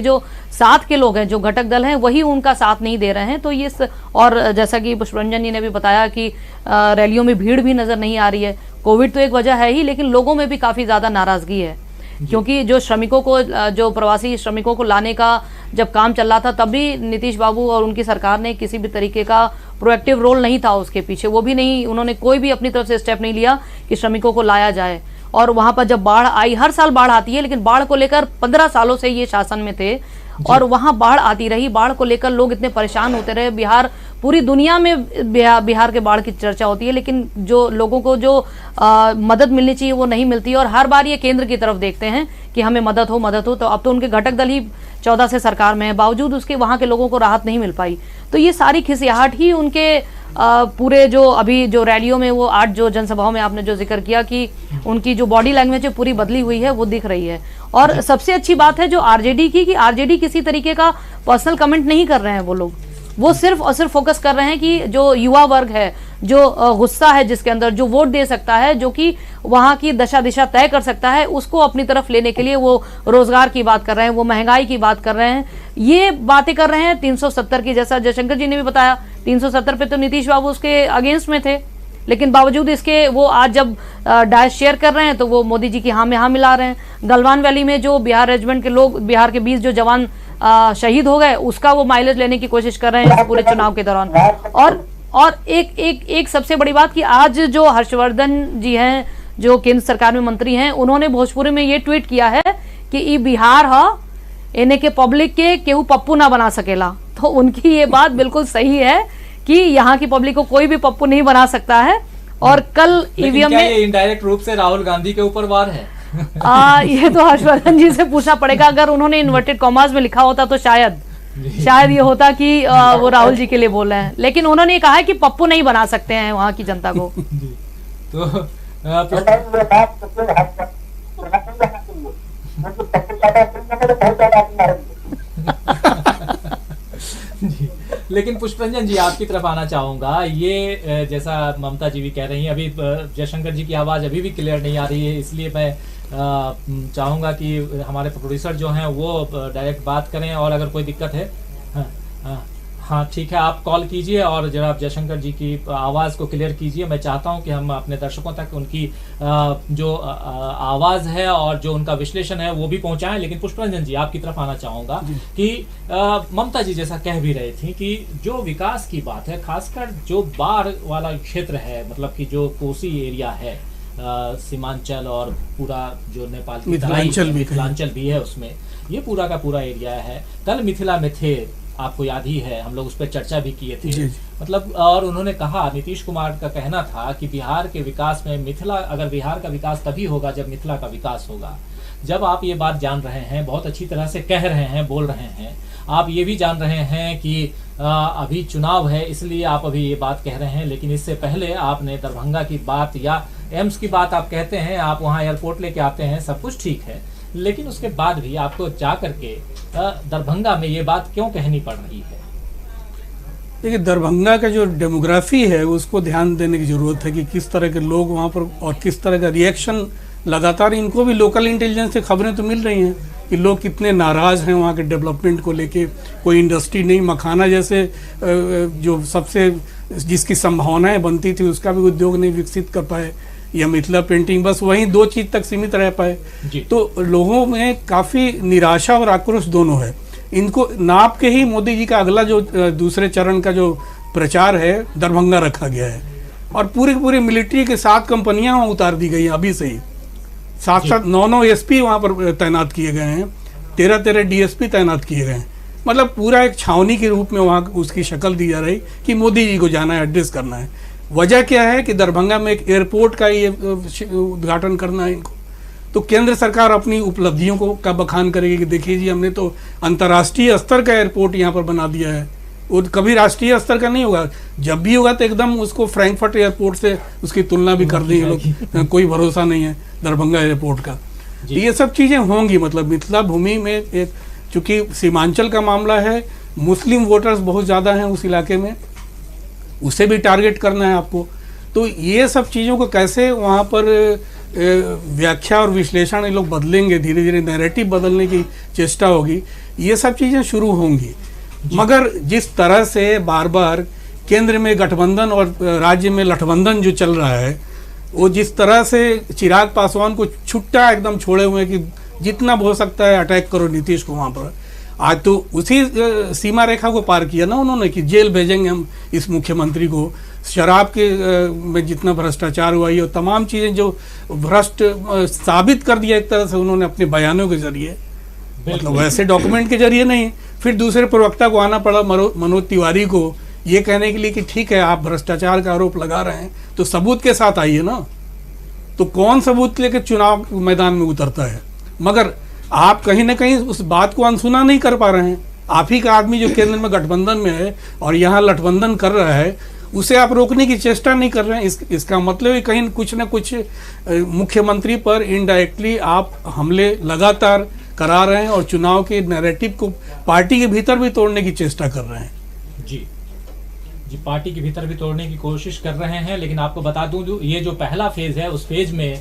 जो साथ के लोग हैं, जो घटक दल हैं, वही उनका साथ नहीं दे रहे हैं। तो ये और जैसा कि पुष्परंजन जी ने भी बताया कि रैलियों में भीड़ भी नजर नहीं आ रही है। कोविड तो एक वजह है ही, लेकिन लोगों में भी काफी ज्यादा नाराजगी है, क्योंकि जो श्रमिकों को, जो प्रवासी श्रमिकों को लाने का जब काम चल रहा था तब भी नीतीश बाबू और उनकी सरकार ने किसी भी तरीके का प्रोएक्टिव रोल नहीं था उसके पीछे, वो भी नहीं, उन्होंने कोई भी अपनी तरफ से स्टेप नहीं लिया कि श्रमिकों को लाया जाए। और वहां पर जब बाढ़ आई, हर साल बाढ़ आती है, लेकिन बाढ़ को लेकर 15 सालों से ये शासन में थे और वहां बाढ़ आती रही, बाढ़ को लेकर लोग इतने परेशान होते रहे। बिहार, पूरी दुनिया में बिहार के बाढ़ की चर्चा होती है, लेकिन जो लोगों को जो मदद मिलनी चाहिए वो नहीं मिलती, और हर बार ये केंद्र की तरफ देखते हैं कि हमें मदद हो। तो अब तो उनके घटक दल ही 14 से सरकार में है, बावजूद उसके वहां के लोगों को राहत नहीं मिल पाई। तो ये सारी खिसियाहट ही उनके पूरे जो अभी जो रैलियों में वो 8 जो जनसभाओं में आपने जो जिक्र किया कि उनकी जो बॉडी लैंग्वेज है पूरी बदली हुई है, वो दिख रही है। और सबसे अच्छी बात है जो आरजेडी की, कि आरजेडी किसी तरीके का पर्सनल कमेंट नहीं कर रहे हैं वो लोग, वो सिर्फ और सिर्फ फोकस कर रहे हैं कि जो युवा वर्ग है, जो गुस्सा है जिसके अंदर, जो वोट दे सकता है, जो कि वहां की दशा दिशा तय कर सकता है, उसको अपनी तरफ लेने के लिए वो रोजगार की बात कर रहे हैं, वो महंगाई की बात कर रहे हैं, ये बातें कर रहे हैं। 370 की, जैसा जयशंकर जी ने भी बताया, 370 पे तो नीतीश बाबू उसके अगेंस्ट में थे, लेकिन बावजूद इसके वो आज जब डायस शेयर कर रहे हैं तो वो मोदी जी की हाँ में हाँ मिला रहे हैं। गलवान वैली में जो बिहार रेजिमेंट के लोग, बिहार के 20 जो जवान शहीद हो गए, उसका वो माइलेज लेने की कोशिश कर रहे हैं इस पूरे चुनाव के दौरान। और एक सबसे बड़ी बात कि आज जो हर्षवर्धन जी हैं, जो केंद्र सरकार में मंत्री हैं, उन्होंने भोजपुरी में ये ट्वीट किया है कि ई बिहार है, इन्हें के पब्लिक के केहू पप्पू ना बना सकेला। तो उनकी ये बात बिल्कुल सही है कि यहाँ की पब्लिक को कोई भी पप्पू नहीं बना सकता है। और कल ईवीएम में ये इनडायरेक्ट रूप से राहुल गांधी के ऊपर वार है। ये तो हर्षवर्धन जी से पूछना पड़ेगा। अगर उन्होंने इन्वर्टेड कॉमास में लिखा होता तो शायद ये होता कि वो राहुल जी के लिए बोल रहे हैं, लेकिन उन्होंने कहा है कि पप्पू नहीं बना सकते हैं वहां की जनता को। तो जी, लेकिन पुष्परंजन जी आपकी तरफ आना चाहूंगा। ये जैसा ममता जी भी कह रही हैं, अभी जयशंकर जी की आवाज अभी भी क्लियर नहीं आ रही है, इसलिए मैं चाहूंगा कि हमारे प्रोड्यूसर जो हैं वो डायरेक्ट बात करें, और अगर कोई दिक्कत है हाँ ठीक है, आप कॉल कीजिए और जरा आप जयशंकर जी की आवाज़ को क्लियर कीजिए। मैं चाहता हूं कि हम अपने दर्शकों तक उनकी जो आवाज़ है और जो उनका विश्लेषण है वो भी पहुंचाएं। लेकिन पुष्परंजन जी आपकी तरफ आना चाहूँगा कि ममता जी जैसा कह भी रही थी कि जो विकास की बात है, खासकर जो बाढ़ वाला क्षेत्र है, मतलब कि जो कोसी एरिया है, सीमांचल और पूरा जो नेपाल की मिथिलांचल भी है, उसमें ये पूरा का पूरा एरिया है। कल मिथिला में थे, आपको याद ही है, हम लोग उस पर चर्चा भी किए थे। मतलब और उन्होंने कहा, नीतीश कुमार का कहना था कि बिहार के विकास में मिथिला, अगर बिहार का विकास तभी होगा जब मिथिला का विकास होगा। जब आप ये बात जान रहे हैं, बहुत अच्छी तरह से कह रहे हैं, बोल रहे हैं, आप ये भी जान रहे हैं कि अभी चुनाव है इसलिए आप अभी ये बात कह रहे हैं, लेकिन इससे पहले आपने दरभंगा की बात या एम्स की बात आप कहते हैं, आप वहाँ एयरपोर्ट लेके आते हैं, सब कुछ ठीक है, लेकिन उसके बाद भी आपको जा करके दरभंगा में ये बात क्यों कहनी पड़ रही है? देखिए, दरभंगा का जो डेमोग्राफी है उसको ध्यान देने की जरूरत है कि किस तरह के लोग वहाँ पर और किस तरह का रिएक्शन लगातार, इनको भी लोकल इंटेलिजेंस से खबरें तो मिल रही हैं कि लोग कितने नाराज हैं वहाँ के डेवलपमेंट को लेके। कोई इंडस्ट्री नहीं, मखाना जैसे जो सबसे जिसकी संभावनाएं बनती थी उसका भी उद्योग नहीं विकसित कर पाए, या मिथिला पेंटिंग, बस वहीं 2 चीज तक सीमित रह पाए। तो लोगों में काफी निराशा और आक्रोश दोनों है। इनको नाप के ही मोदी जी का अगला जो दूसरे चरण का जो प्रचार है दरभंगा रखा गया है, और पूरी मिलिट्री के 7 कंपनियां वहाँ उतार दी गई हैं अभी से ही। 7 9 एसपी वहाँ पर तैनात किए गए हैं, 13 डीएसपी तैनात किए गए हैं। मतलब पूरा एक छावनी के रूप में वहाँ उसकी शक्ल दी जा रही कि मोदी जी को जाना है, एड्रेस करना है। वजह क्या है कि दरभंगा में एक एयरपोर्ट का ये उद्घाटन करना है इनको। तो केंद्र सरकार अपनी उपलब्धियों को का बखान करेगी कि देखिए जी, हमने तो अंतर्राष्ट्रीय स्तर का एयरपोर्ट यहाँ पर बना दिया है। वो कभी राष्ट्रीय स्तर का नहीं होगा, जब भी होगा तो एकदम उसको फ्रैंकफर्ट एयरपोर्ट से उसकी तुलना भी कर देंगे लोग। कोई भरोसा नहीं है दरभंगा एयरपोर्ट का। ये सब चीजें होंगी। मतलब मिथिला भूमि में एक, चूंकि सीमांचल का मामला है, मुस्लिम वोटर्स बहुत ज्यादा हैं उस इलाके में, उसे भी टारगेट करना है आपको। तो ये सब चीज़ों को कैसे वहाँ पर व्याख्या और विश्लेषण ये लोग बदलेंगे, धीरे धीरे नैरेटिव बदलने की चेष्टा होगी, ये सब चीज़ें शुरू होंगी। मगर जिस तरह से बार बार केंद्र में गठबंधन और राज्य में लठबंधन जो चल रहा है, वो जिस तरह से चिराग पासवान को छुट्टा एकदम छोड़े हुए हैं कि जितना हो सकता है अटैक करो नीतीश को वहाँ पर। आज तो उसी सीमा रेखा को पार किया ना उन्होंने कि जेल भेजेंगे हम इस मुख्यमंत्री को। शराब के में जितना भ्रष्टाचार हुआ, ये तमाम चीज़ें जो भ्रष्ट साबित कर दिया एक तरह से उन्होंने अपने बयानों के जरिए, मतलब वैसे डॉक्यूमेंट के जरिए नहीं। फिर दूसरे प्रवक्ता को आना पड़ा मनोज तिवारी को ये कहने के लिए कि ठीक है आप भ्रष्टाचार का आरोप लगा रहे हैं तो सबूत के साथ आइए ना। तो कौन सबूत लेकर चुनाव मैदान में उतरता है? मगर आप कहीं ना कहीं उस बात को अनसुना नहीं कर पा रहे हैं। आप ही का आदमी जो केंद्र में गठबंधन में है और यहाँ लठबंधन कर रहा है, उसे आप रोकने की चेष्टा नहीं कर रहे हैं। इसका मतलब है कहीं कुछ ना कुछ मुख्यमंत्री पर इनडायरेक्टली आप हमले लगातार करा रहे हैं और चुनाव के नैरेटिव को पार्टी के भीतर भी तोड़ने की चेष्टा कर रहे हैं। जी जी, पार्टी के भीतर भी तोड़ने की कोशिश कर रहे हैं। लेकिन आपको बता दूं, ये जो पहला फेज है, उस फेज में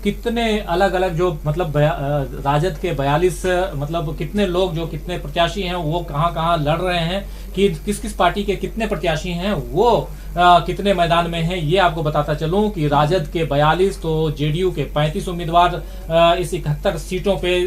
कितने अलग अलग जो मतलब राजद के 42 मतलब कितने लोग जो कितने प्रत्याशी हैं वो कहां लड़ रहे हैं, कि किस किस पार्टी के कितने प्रत्याशी हैं वो कितने मैदान में हैं, ये आपको बताता चलूं कि राजद के 42 तो जेडीयू के 35 उम्मीदवार इस 71 सीटों पे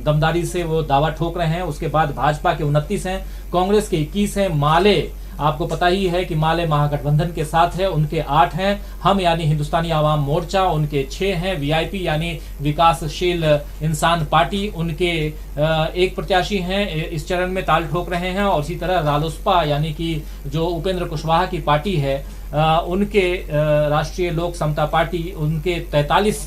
दमदारी से वो दावा ठोक रहे हैं। उसके बाद भाजपा के 29 हैं, कांग्रेस के 21 हैं, माले आपको पता ही है कि माले महागठबंधन के साथ है, उनके 8 हैं, हम यानी हिंदुस्तानी आवाम मोर्चा उनके 6 हैं, वीआईपी यानी विकासशील इंसान पार्टी उनके 1 प्रत्याशी हैं, इस चरण में ताल ठोक रहे हैं। और इसी तरह रालोसपा यानी कि जो उपेंद्र कुशवाहा की पार्टी है, उनके राष्ट्रीय लोक समता पार्टी उनके 43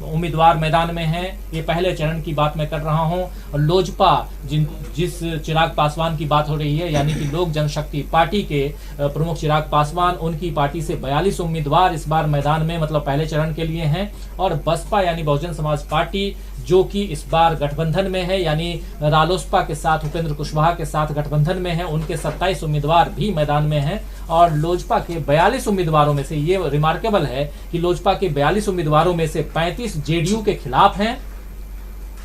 उम्मीदवार मैदान में हैं। ये पहले चरण की बात मैं कर रहा हूं। और लोजपा जिस चिराग पासवान की बात हो रही है यानी कि लोक जनशक्ति पार्टी के प्रमुख चिराग पासवान, उनकी पार्टी से 42 उम्मीदवार इस बार मैदान में मतलब पहले चरण के लिए हैं। और बसपा यानी बहुजन समाज पार्टी जो कि इस बार गठबंधन में है यानी रालोसपा के साथ उपेंद्र कुशवाहा के साथ गठबंधन में है, उनके 27 उम्मीदवार भी मैदान में हैं। और लोजपा के 42 उम्मीदवारों में से ये रिमार्केबल है कि लोजपा के 42 उम्मीदवारों में से 35 जेडीयू के खिलाफ हैं।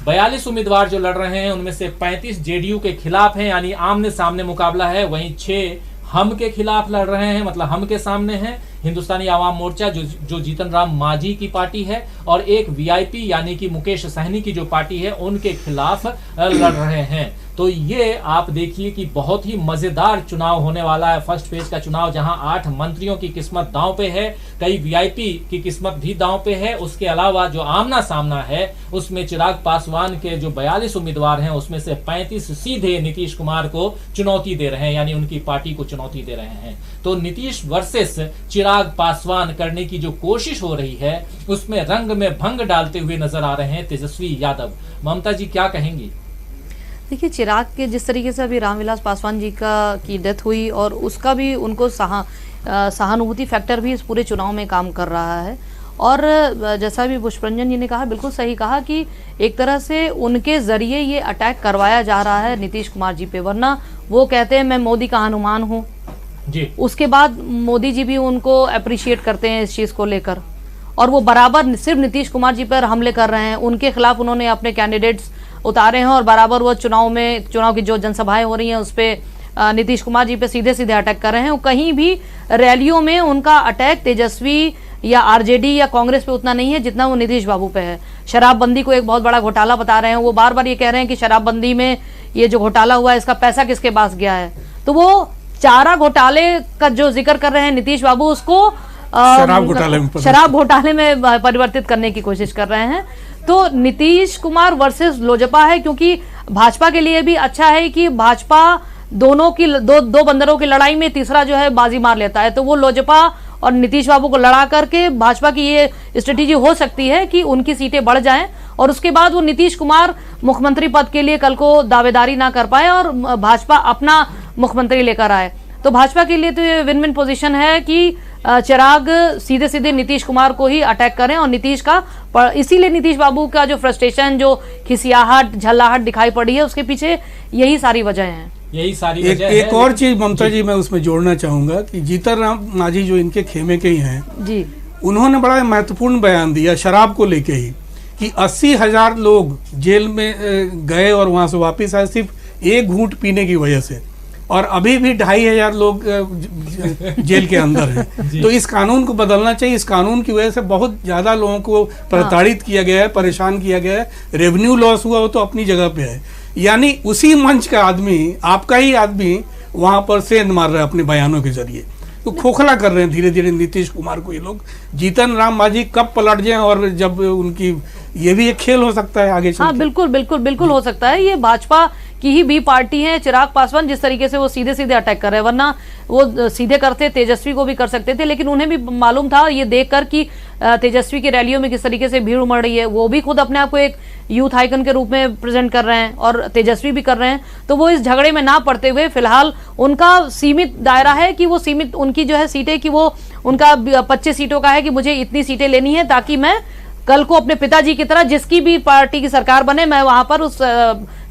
42 उम्मीदवार जो लड़ रहे हैं उनमें से 35 जेडीयू के खिलाफ हैं यानी आमने सामने मुकाबला है। वहीं 6 हम के खिलाफ लड़ रहे हैं, मतलब हम के सामने हैं हिंदुस्तानी आवाम मोर्चा जो जीतन राम मांझी की पार्टी है, और एक वीआईपी यानी कि मुकेश सहनी की जो पार्टी है उनके खिलाफ लड़ रहे हैं। तो ये आप देखिए कि बहुत ही मजेदार चुनाव होने वाला है। फर्स्ट फेज का चुनाव जहां 8 मंत्रियों की किस्मत दांव पे है, कई वीआईपी की किस्मत भी दांव पे है। उसके अलावा जो आमना सामना है उसमें चिराग पासवान के जो 42 उम्मीदवार हैं उसमें से 35 सीधे नीतीश कुमार को चुनौती दे रहे हैं यानी उनकी पार्टी को चुनौती दे रहे हैं। तो नीतीश वर्सेस चिराग पासवान करने की जो कोशिश हो रही है उसमें रंग में भंग डालते हुए नजर आ रहे हैं तेजस्वी यादव। ममता जी क्या कहेंगी? देखिए, चिराग के जिस तरीके से अभी रामविलास पासवान जी की डेथ हुई और उसका भी उनको सहानुभूति फैक्टर भी इस पूरे चुनाव में काम कर रहा है। और जैसा भी पुष्परंजन जी ने कहा, बिल्कुल सही कहा कि एक तरह से उनके जरिए ये अटैक करवाया जा रहा है नीतीश कुमार जी पे। वरना वो कहते हैं मैं मोदी का हनुमान हूँ जी, उसके बाद मोदी जी भी उनको अप्रिशिएट करते हैं इस चीज को लेकर, और वो बराबर सिर्फ नीतीश कुमार जी पर हमले कर रहे हैं। उनके खिलाफ उन्होंने अपने कैंडिडेट्स उतारे हैं और बराबर वो चुनाव की जो जनसभाएं हो रही हैं उस पर नीतीश कुमार जी पे सीधे सीधे अटैक कर रहे हैं। कहीं भी रैलियों में उनका अटैक तेजस्वी या आरजेडी या कांग्रेस पे उतना नहीं है जितना वो नीतीश बाबू पे है। शराबबंदी को एक बहुत बड़ा घोटाला बता रहे हैं, वो बार बार ये कह रहे हैं कि शराबबंदी में ये जो घोटाला हुआ है इसका पैसा किसके पास गया है। तो वो चारा घोटाले का जो जिक्र कर रहे हैं नीतीश बाबू, उसको शराब घोटाले में परिवर्तित करने की कोशिश कर रहे हैं। तो नीतीश कुमार वर्सेस लोजपा है, क्योंकि भाजपा के लिए भी अच्छा है कि भाजपा दोनों की दो बंदरों की लड़ाई में तीसरा जो है बाजी मार लेता है। तो वो लोजपा और नीतीश बाबू को लड़ा करके भाजपा की ये स्ट्रेटेजी हो सकती है कि उनकी सीटें बढ़ जाएं और उसके बाद वो नीतीश कुमार मुख्यमंत्री पद के लिए कल को दावेदारी ना कर पाए और भाजपा अपना मुख्यमंत्री लेकर आए। तो भाजपा के लिए तो ये विन विन पोजीशन है कि चिराग सीधे सीधे नीतीश कुमार को ही अटैक करें और नीतीश का, इसीलिए नीतीश बाबू का जो फ्रस्ट्रेशन, जो खिसियाहट, झल्लाहट दिखाई पड़ी है उसके पीछे यही सारी वजह है। यही सारी वजह है। एक और चीज ममता जी मैं उसमें जोड़ना चाहूंगा कि जीतन राम मांझी जो इनके खेमे के ही हैं जी, उन्होंने बड़ा महत्वपूर्ण बयान दिया शराब को लेके ही कि 80,000 लोग जेल में गए और वहां से वापिस आए सिर्फ एक घूंट पीने की वजह से, और अभी भी 2,500 लोग जेल के अंदर हैं। तो इस कानून को बदलना चाहिए। इस कानून की वजह से बहुत ज्यादा लोगों को प्रताड़ित किया गया है, परेशान किया गया है। रेवेन्यू लॉस हुआ वो तो अपनी जगह पे है, यानी उसी मंच का आदमी, आपका ही आदमी वहां पर सेंध मार रहा है अपने बयानों के जरिए। तो खोखला कर रहे हैं धीरे धीरे नीतीश कुमार को ये लोग। जीतन राम मांझी कब पलट जाए और जब उनकी ये भी एक खेल हो सकता है आगे चल हाँ के। बिल्कुल बिल्कुल बिल्कुल हो सकता है। ये भाजपा की ही बी पार्टी है। चिराग पासवान जिस तरीके से वो सीधे सीधे अटैक कर रहे हैं, वरना वो सीधे करते तेजस्वी को भी कर सकते थे, लेकिन उन्हें भी मालूम था ये देखकर कि तेजस्वी की रैलियों में किस तरीके से भीड़ उमड़ रही है। वो भी खुद अपने आप को एक यूथ आइकन के रूप में प्रेजेंट कर रहे हैं और तेजस्वी भी कर रहे हैं, तो वो इस झगड़े में ना पड़ते हुए फिलहाल उनका सीमित दायरा है कि वो सीमित उनकी जो है सीटें कि वो उनका 25 सीटों का है कि मुझे इतनी सीटें लेनी है ताकि मैं कल को अपने पिताजी की तरह जिसकी भी पार्टी की सरकार बने मैं वहां पर उस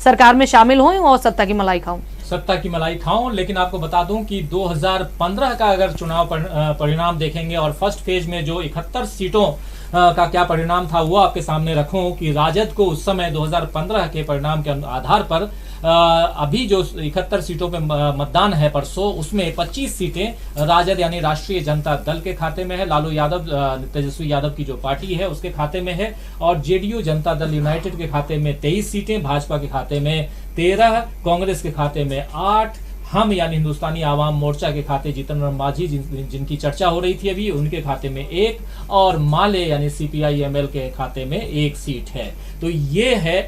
सरकार में शामिल हूं और सत्ता की मलाई खाऊं। सत्ता की मलाई खाऊं। लेकिन आपको बता दूं कि 2015 का अगर चुनाव परिणाम देखेंगे और फर्स्ट फेज में जो 71 सीटों का क्या परिणाम था वो आपके सामने रखूं कि राजद को उस समय 2015 के परिणाम के आधार पर अभी जो 71 सीटों पे मतदान है परसों, उसमें 25 सीटें राजद यानी राष्ट्रीय जनता दल के खाते में है, लालू यादव तेजस्वी यादव की जो पार्टी है उसके खाते में है, और जेडीयू जनता दल यूनाइटेड के खाते में 23 सीटें, भाजपा के खाते में 13, कांग्रेस के खाते में 8, हम यानी हिंदुस्तानी आवाम मोर्चा के खाते जीतन राम मांझी जिनकी चर्चा हो रही थी अभी, उनके खाते में 1, और माले यानी सीपीआई-एमएल के खाते में 1 सीट है। तो ये है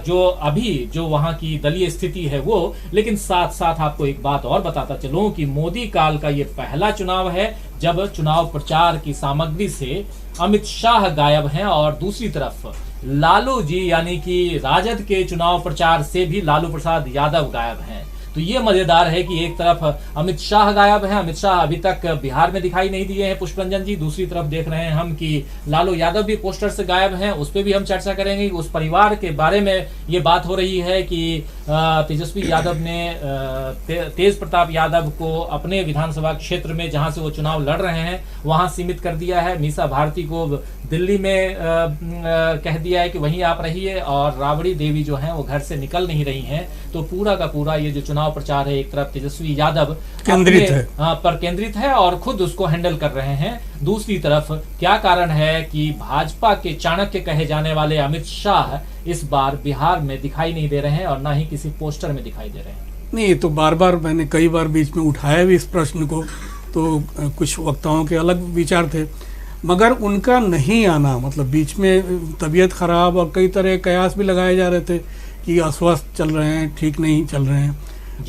जो अभी जो वहां की दलीय स्थिति है वो। लेकिन साथ साथ आपको एक बात और बताता चलूं कि मोदी काल का ये पहला चुनाव है जब चुनाव प्रचार की सामग्री से अमित शाह गायब हैं और दूसरी तरफ लालू जी यानी कि राजद के चुनाव प्रचार से भी लालू प्रसाद यादव गायब हैं। तो ये मजेदार है कि एक तरफ अमित शाह गायब हैं, अमित शाह अभी तक बिहार में दिखाई नहीं दिए हैं पुष्परंजन जी, दूसरी तरफ देख रहे हैं हम कि लालू यादव भी पोस्टर से गायब हैं, उस पर भी हम चर्चा करेंगे। उस परिवार के बारे में ये बात हो रही है कि तेजस्वी यादव ने तेज प्रताप यादव को अपने विधानसभा क्षेत्र में जहां से वो चुनाव लड़ रहे हैं वहां सीमित कर दिया है, मीसा भारती को दिल्ली में कह दिया है कि वहीं आप रहिए, और राबड़ी देवी जो हैं वो घर से निकल नहीं रही हैं। तो पूरा का पूरा ये जो चुनाव प्रचार है एक तरफ तेजस्वी यादव केंद्रित है पर केंद्रित है और खुद उसको हैंडल कर रहे हैं, दूसरी तरफ क्या कारण है कि भाजपा के चाणक्य कहे जाने वाले अमित शाह इस बार बिहार में दिखाई नहीं दे रहे हैं और ना ही किसी पोस्टर में दिखाई दे रहे हैं। नहीं, तो बार बार मैंने कई बार बीच में उठाया भी इस प्रश्न को, तो कुछ वक्ताओं के अलग विचार थे, मगर उनका नहीं आना मतलब बीच में तबीयत खराब और कई तरह कयास भी लगाए जा रहे थे कि अस्वस्थ चल रहे हैं, ठीक नहीं चल रहे हैं,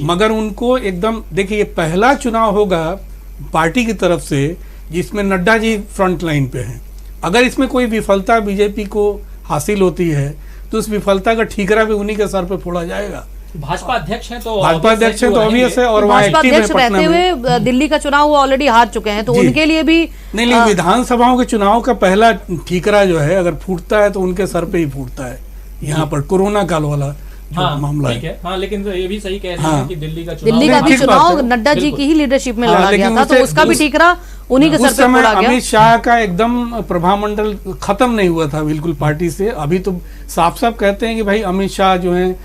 मगर उनको एकदम देखिए ये पहला चुनाव होगा पार्टी की तरफ से जिसमें नड्डा जी फ्रंट लाइन पे हैं। अगर इसमें कोई विफलता बीजेपी को हासिल होती है तो उस विफलता का ठीकरा भी उन्हीं के सर पे फोड़ा जाएगा। भाजपा अध्यक्ष हैं तो ऑब्वियस है, और वहाँ भाजपा एक्टिव है अध्यक्ष पटना रहते में। हुए दिल्ली का चुनाव वो ऑलरेडी हार चुके हैं, तो उनके लिए भी नहीं, विधानसभाओं के चुनाव का पहला ठीकरा जो है अगर फूटता है तो उनके सर पे ही फूटता है, यहाँ पर कोरोना काल वाला मामला है। हाँ, लेकिन ये भी सही कह रहे हैं कि दिल्ली का भी चुनाव नड्डा जी की ही लीडरशिप में लड़ा गया था, तो उसका भी ठीकरा उन्हीं के सर पे फोड़ा गया। अमित शाह का एकदम प्रभामंडल खत्म नहीं हुआ था बिल्कुल पार्टी से। अभी तो साफ साफ कहते हैं कि भाई अमित शाह जो है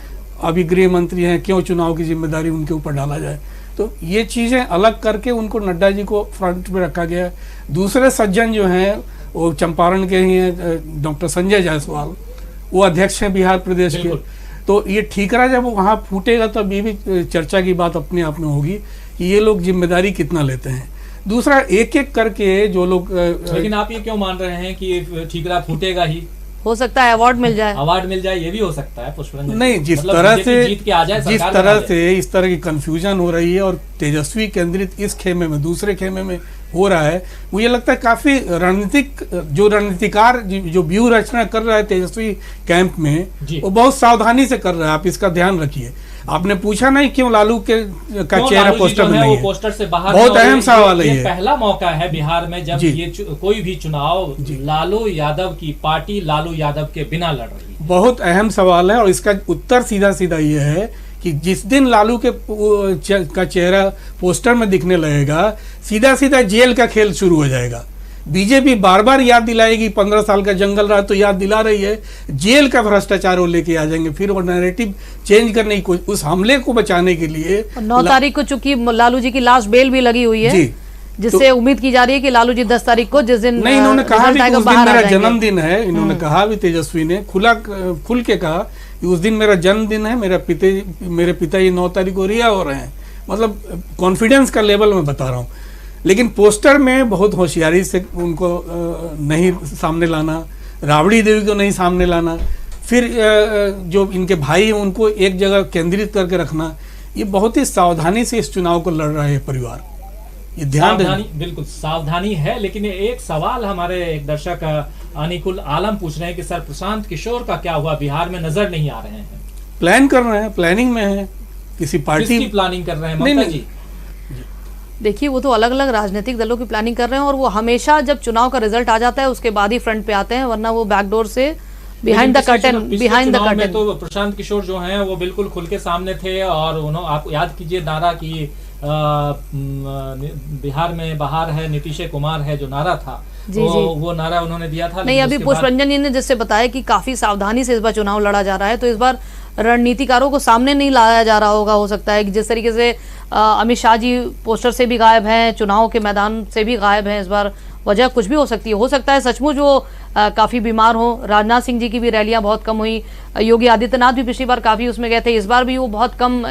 अभी गृह मंत्री हैं, क्यों चुनाव की जिम्मेदारी उनके ऊपर डाला जाए। तो ये चीजें अलग करके उनको नड्डा जी को फ्रंट में रखा गया। दूसरे सज्जन जो हैं वो चंपारण के ही हैं, डॉक्टर संजय जायसवाल, वो अध्यक्ष हैं बिहार प्रदेश के। तो ये ठीकरा जब वहां फूटेगा तब ये भी चर्चा की बात अपने आप में होगी कि ये लोग जिम्मेदारी कितना लेते हैं। दूसरा एक एक करके जो लोग लेकिन आप ये क्यों मान रहे हैं कि ठीकरा फूटेगा ही? हो सकता है अवार्ड मिल जाए, ये भी हो सकता है पुष्परंजन। नहीं, जिस तरह से इस तरह की कंफ्यूजन हो रही है और तेजस्वी केंद्रित इस खेमे में दूसरे खेमे में हो रहा है, मुझे लगता है काफी रणनीतिकार जो व्यूह रचना कर रहा है तेजस्वी कैंप में वो बहुत सावधानी से कर रहा है। आप इसका ध्यान रखिए। आपने पूछा नहीं क्यों लालू का चेहरा पोस्टर में नहीं है, पोस्टर से बाहर बहुत अहम सवाल है। ये पहला मौका है बिहार में जब ये कोई भी चुनाव लालू यादव की पार्टी लालू यादव के बिना लड़ रही है। बहुत अहम सवाल है और इसका उत्तर सीधा सीधा ये है कि जिस दिन लालू के का चेहरा पोस्टर में दिखने लगेगा सीधा सीधा जेल का खेल शुरू हो जाएगा। बीजेपी बार बार याद दिलाएगी 15 साल का जंगल रहा तो याद दिला रही है, जेल का भ्रष्टाचार वो लेके आ जाएंगे, फिर वो नैरेटिव चेंज करने की उस हमले को बचाने के लिए 9 तारीख को चूंकि लालू जी की लास्ट बेल भी लगी हुई है जिससे उम्मीद की जा रही है कि लालू जी 10 तारीख को जिस दिन नहीं, इन्होंने कहा भी उस दिन मेरा जन्मदिन है, इन्होंने कहा भी तेजस्वी ने खुल के कहा कि उस दिन मेरा जन्मदिन है, मेरे पिताजी 9 तारीख को रिहा हो रहे हैं। मतलब कॉन्फिडेंस का लेवल मैं बता रहा हूँ। लेकिन पोस्टर में बहुत होशियारी से उनको नहीं सामने लाना, राबड़ी देवी को नहीं सामने लाना, फिर जो इनके भाई हैं उनको एक जगह केंद्रित करके रखना, ये बहुत ही सावधानी से इस चुनाव को लड़ रहा है परिवार। ये ध्यान सावधानी, बिल्कुल सावधानी है। लेकिन एक सवाल हमारे एक दर्शक अनिकुल आलम पूछ रहे हैं कि सर प्रशांत किशोर का क्या हुआ, बिहार में नजर नहीं आ रहे हैं। प्लान कर रहे हैं, प्लानिंग में है, किसी पार्टी किसकी प्लानिंग कर रहे हैं ममता जी? देखिए वो तो अलग अलग राजनीतिक दलों की प्लानिंग कर रहे हैं और वो हमेशा जब चुनाव का रिजल्ट आ जाता है उसके बाद ही फ्रंट पे आते हैं, वरना वो बैकडोर से बिहाइंड द कर्टन। तो प्रशांत किशोर जो हैं वो बिल्कुल खुल के सामने थे और उन्होंने, आप याद कीजिए नारा की बिहार में बाहर है नीतीश कुमार है जो नारा था, वो नारा उन्होंने दिया था। नहीं, अभी पुष्परंजन जी ने जिससे बताया कि काफी सावधानी से इस बार चुनाव लड़ा जा रहा है, तो इस बार रणनीतिकारों को सामने नहीं लाया जा रहा होगा। हो सकता है कि जिस तरीके से अमित शाह जी पोस्टर से भी गायब हैं, चुनाव के मैदान से भी गायब हैं, इस बार वजह कुछ भी हो सकती है। हो सकता है सचमुच वो काफी बीमार हो। राजनाथ सिंह जी की भी रैलियां बहुत कम हुई, योगी आदित्यनाथ भी पिछली बार काफी उसमें गए थे, इस बार भी वो बहुत कम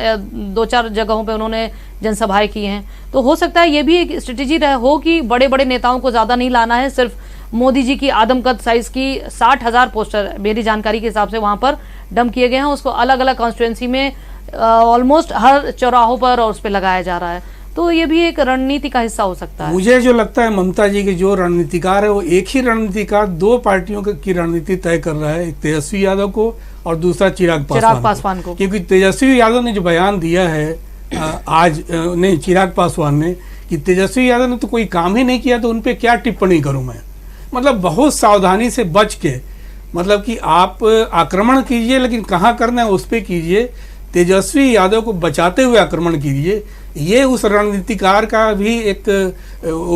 2-4 जगहों पे उन्होंने जनसभाएं की हैं। तो हो सकता है ये भी एक स्ट्रेटेजी हो कि बड़े बड़े नेताओं को ज्यादा नहीं लाना है, सिर्फ मोदी जी की आदमकद साइज की 60,000 पोस्टर मेरी जानकारी के हिसाब से वहां पर डंप किए गए हैं, उसको अलग अलग कॉन्स्टिट्यूएंसी में ऑलमोस्ट हर चौराहों पर और उस पर लगाया जा रहा है। तो ये भी एक रणनीति का हिस्सा हो सकता है। मुझे जो लगता है ममता जी के जो रणनीतिकार है वो एक ही रणनीतिकार 2 पार्टियों की रणनीति तय कर रहा है, एक तेजस्वी यादव को और दूसरा चिराग पासवान को। क्योंकि तेजस्वी यादव ने जो बयान दिया है आज, नहीं चिराग पासवान ने, कि तेजस्वी यादव ने तो कोई काम ही नहीं किया तो उन पे क्या टिप्पणी करूं मैं। मतलब बहुत सावधानी से बच के, मतलब कि आप आक्रमण कीजिए लेकिन कहाँ करना है उस पर कीजिए, तेजस्वी यादव को बचाते हुए आक्रमण कीजिए। ये उस रणनीतिकार का भी एक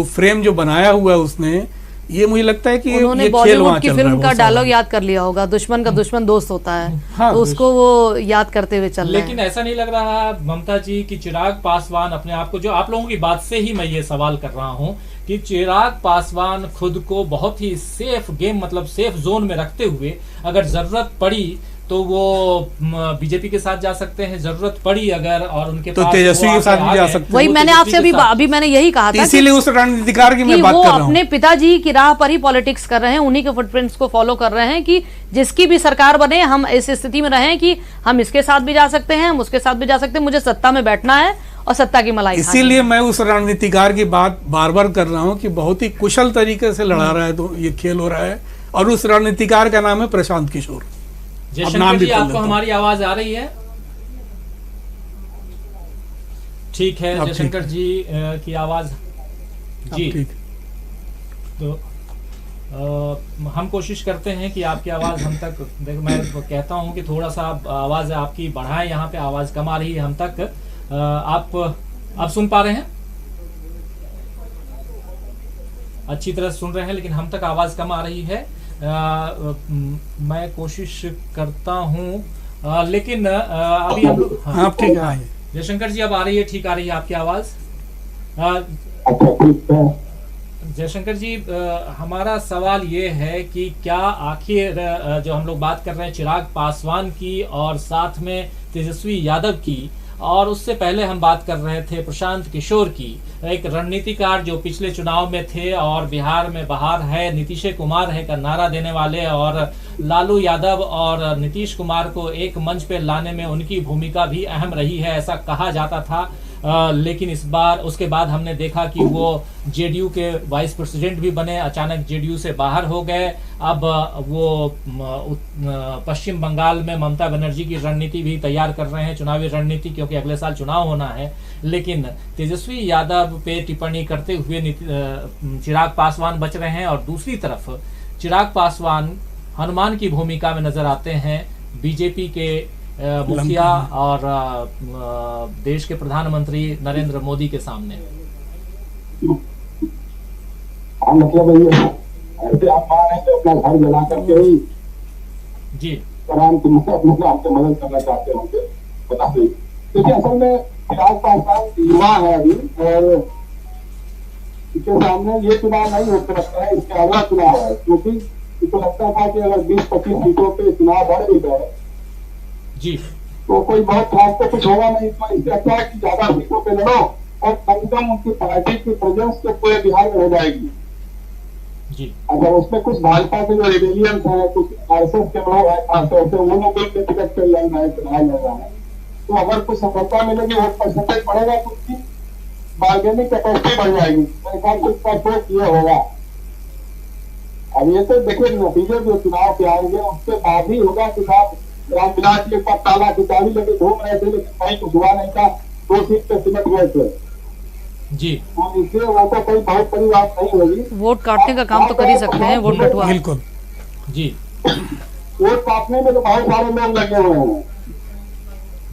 फ्रेम जो बनाया हुआ है उसने, ये मुझे लगता है कि उन्होंने बॉलीवुड की फिल्म का डायलॉग याद कर लिया होगा, दुश्मन का दुश्मन दोस्त होता है। हाँ, तो उसको वो याद करते हुए चल रहे हैं। लेकिन ऐसा नहीं लग रहा ममता जी कि चिराग पासवान अपने आप को, जो आप लोगों की बात से ही मैं ये सवाल कर रहा हूँ कि चिराग पासवान खुद को बहुत ही सेफ गेम, मतलब सेफ जोन में रखते हुए अगर जरूरत पड़ी तो वो बीजेपी के साथ जा सकते हैं, जरूरत पड़ी अगर, और उनके तो तेजस्वी के साथ भी जा सकते हैं। वही मैंने आपसे अभी मैंने यही कहा था, इसीलिए उस रणनीतिकार की मैं बात कर रहा हूं। अपने पिताजी की राह पर ही पॉलिटिक्स कर रहे हैं, उन्हीं के फुटप्रिंट्स को फॉलो कर रहे हैं कि जिसकी भी सरकार बने हम इस स्थिति में रहें कि हम इसके साथ भी जा सकते हैं, हम उसके साथ भी जा सकते हैं, मुझे सत्ता में बैठना है और सत्ता की मलाई। इसीलिए मैं उस रणनीतिकार की बात बार बार कर रहा हूँ कि बहुत ही कुशल तरीके से लड़ा रहा है, तो ये खेल हो रहा है, और उस रणनीतिकार का नाम है प्रशांत किशोर। जयशंकर जी, आपको हमारी आवाज आ रही है? ठीक है, जयशंकर जी की आवाज जी, तो हम कोशिश करते हैं कि आपकी आवाज हम तक, देखो मैं कहता हूं कि थोड़ा सा आवाज आपकी बढ़ाएं, यहाँ पे आवाज कम आ रही है हम तक। आप सुन पा रहे हैं? अच्छी तरह सुन रहे हैं, लेकिन हम तक आवाज कम आ रही है। मैं कोशिश करता हूं, लेकिन अभी हम लोग, हाँ ठीक है जयशंकर जी अब आ रही है, ठीक आ रही है आपकी आवाज। जयशंकर जी, हमारा सवाल ये है कि क्या आखिर जो हम लोग बात कर रहे हैं चिराग पासवान की और साथ में तेजस्वी यादव की, और उससे पहले हम बात कर रहे थे प्रशांत किशोर की, एक रणनीतिकार जो पिछले चुनाव में थे और बिहार में बाहर है नीतीश कुमार है का नारा देने वाले, और लालू यादव और नीतीश कुमार को एक मंच पे लाने में उनकी भूमिका भी अहम रही है, ऐसा कहा जाता था। लेकिन इस बार उसके बाद हमने देखा कि वो जेडीयू के वाइस प्रेसिडेंट भी बने, अचानक जेडीयू से बाहर हो गए। अब वो पश्चिम बंगाल में ममता बनर्जी की रणनीति भी तैयार कर रहे हैं, चुनावी रणनीति, क्योंकि अगले साल चुनाव होना है। लेकिन तेजस्वी यादव पे टिप्पणी करते हुए चिराग पासवान बच रहे हैं, और दूसरी तरफ चिराग पासवान हनुमान की भूमिका में नजर आते हैं बीजेपी के मुखिया और देश के प्रधानमंत्री नरेंद्र मोदी के सामने। मतलब ऐसे आप मान रहे हैं अपना घर जला करके ही जी आपको मदद करना चाहते होंगे, बता दें। क्योंकि असल में चिराग पासवान युवा है अभी, और इसके सामने ये चुनाव नहीं हो सकता है, इसके अगला चुनाव है। क्योंकि इसको लगता था कि अगर 20-25 सीटों पे चुनाव बढ़ भी गए जी तो कोई बहुत खास तो कुछ होगा नहीं। तो इससे अच्छा है कि ज्यादा सीटों पे लड़ो और कम से कम उनकी पार्टी की प्रेजेंस तो पूरे बिहार में हो जाएगी। जी अगर उसमें कुछ भाजपा के जो रिबेलियंस है, कुछ आरएसएस के लोग हैं खासतौर से, वो लोग भी टिकट पे लड़ना है, चुनाव लड़ना है, तो अगर कुछ सफलता मिलेगी, वोट परसेंटेज बढ़ेगा तो उसकी बार्गेनिंग कैपेसिटी बढ़ जाएगी। मेरे ख्याल से इसका सोच ये होगा। अब ये तो देखिए नतीजे जो चुनाव के आएंगे उसके बाद ही होगा कि साहब रामविलास जी एक बार ताला की चाबी लेके घूम रहे थे, लेकिन कहीं कुछ हुआ नहीं था, 2 सीट पे सिमट गए थे। जी तो इसलिए वो तो कोई बहुत बड़ी बात नहीं होगी। वोट काटने का काम तो कर ही सकते हैं, वोट बंटवारा। बिल्कुल। जी वोट काटने में तो बहुत सारे लोग लगे हुए हैं।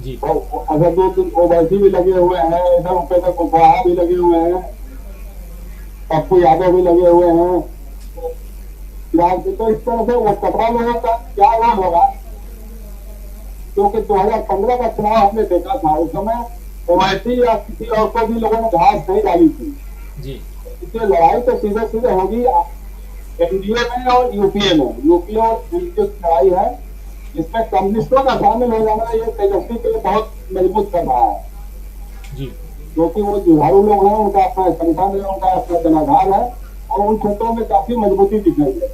जी अगर 2-3 ओवैसी भी लगे हुए हैं, इधर उपेंद्र कुशवाहा भी लगे हुए हैं, पप्पू यादव भी लगे हुए हैं, तो इस तरह से वो 17 लोगों का क्या नाम होगा। क्योंकि 2015 का चुनाव हमने देखा था, उस समय ओवैसी या किसी और को भी लोगों ने घास नहीं डाली थी। जी इसलिए लड़ाई तो सीधे सीधे होगी एनडीए में और यूपीए में। यूपीए और एनडीए की लड़ाई है, इसमें कम्युनिस्टों का शामिल हो जाना ये तेजस्वी के लिए बहुत मजबूत कर रहा है। जी क्योंकि वो जुझारू लोग हैं, उनका अपना संगठन है, उनका अपना जनाधार है, और उन क्षेत्रों में काफी मजबूती दिख रही है।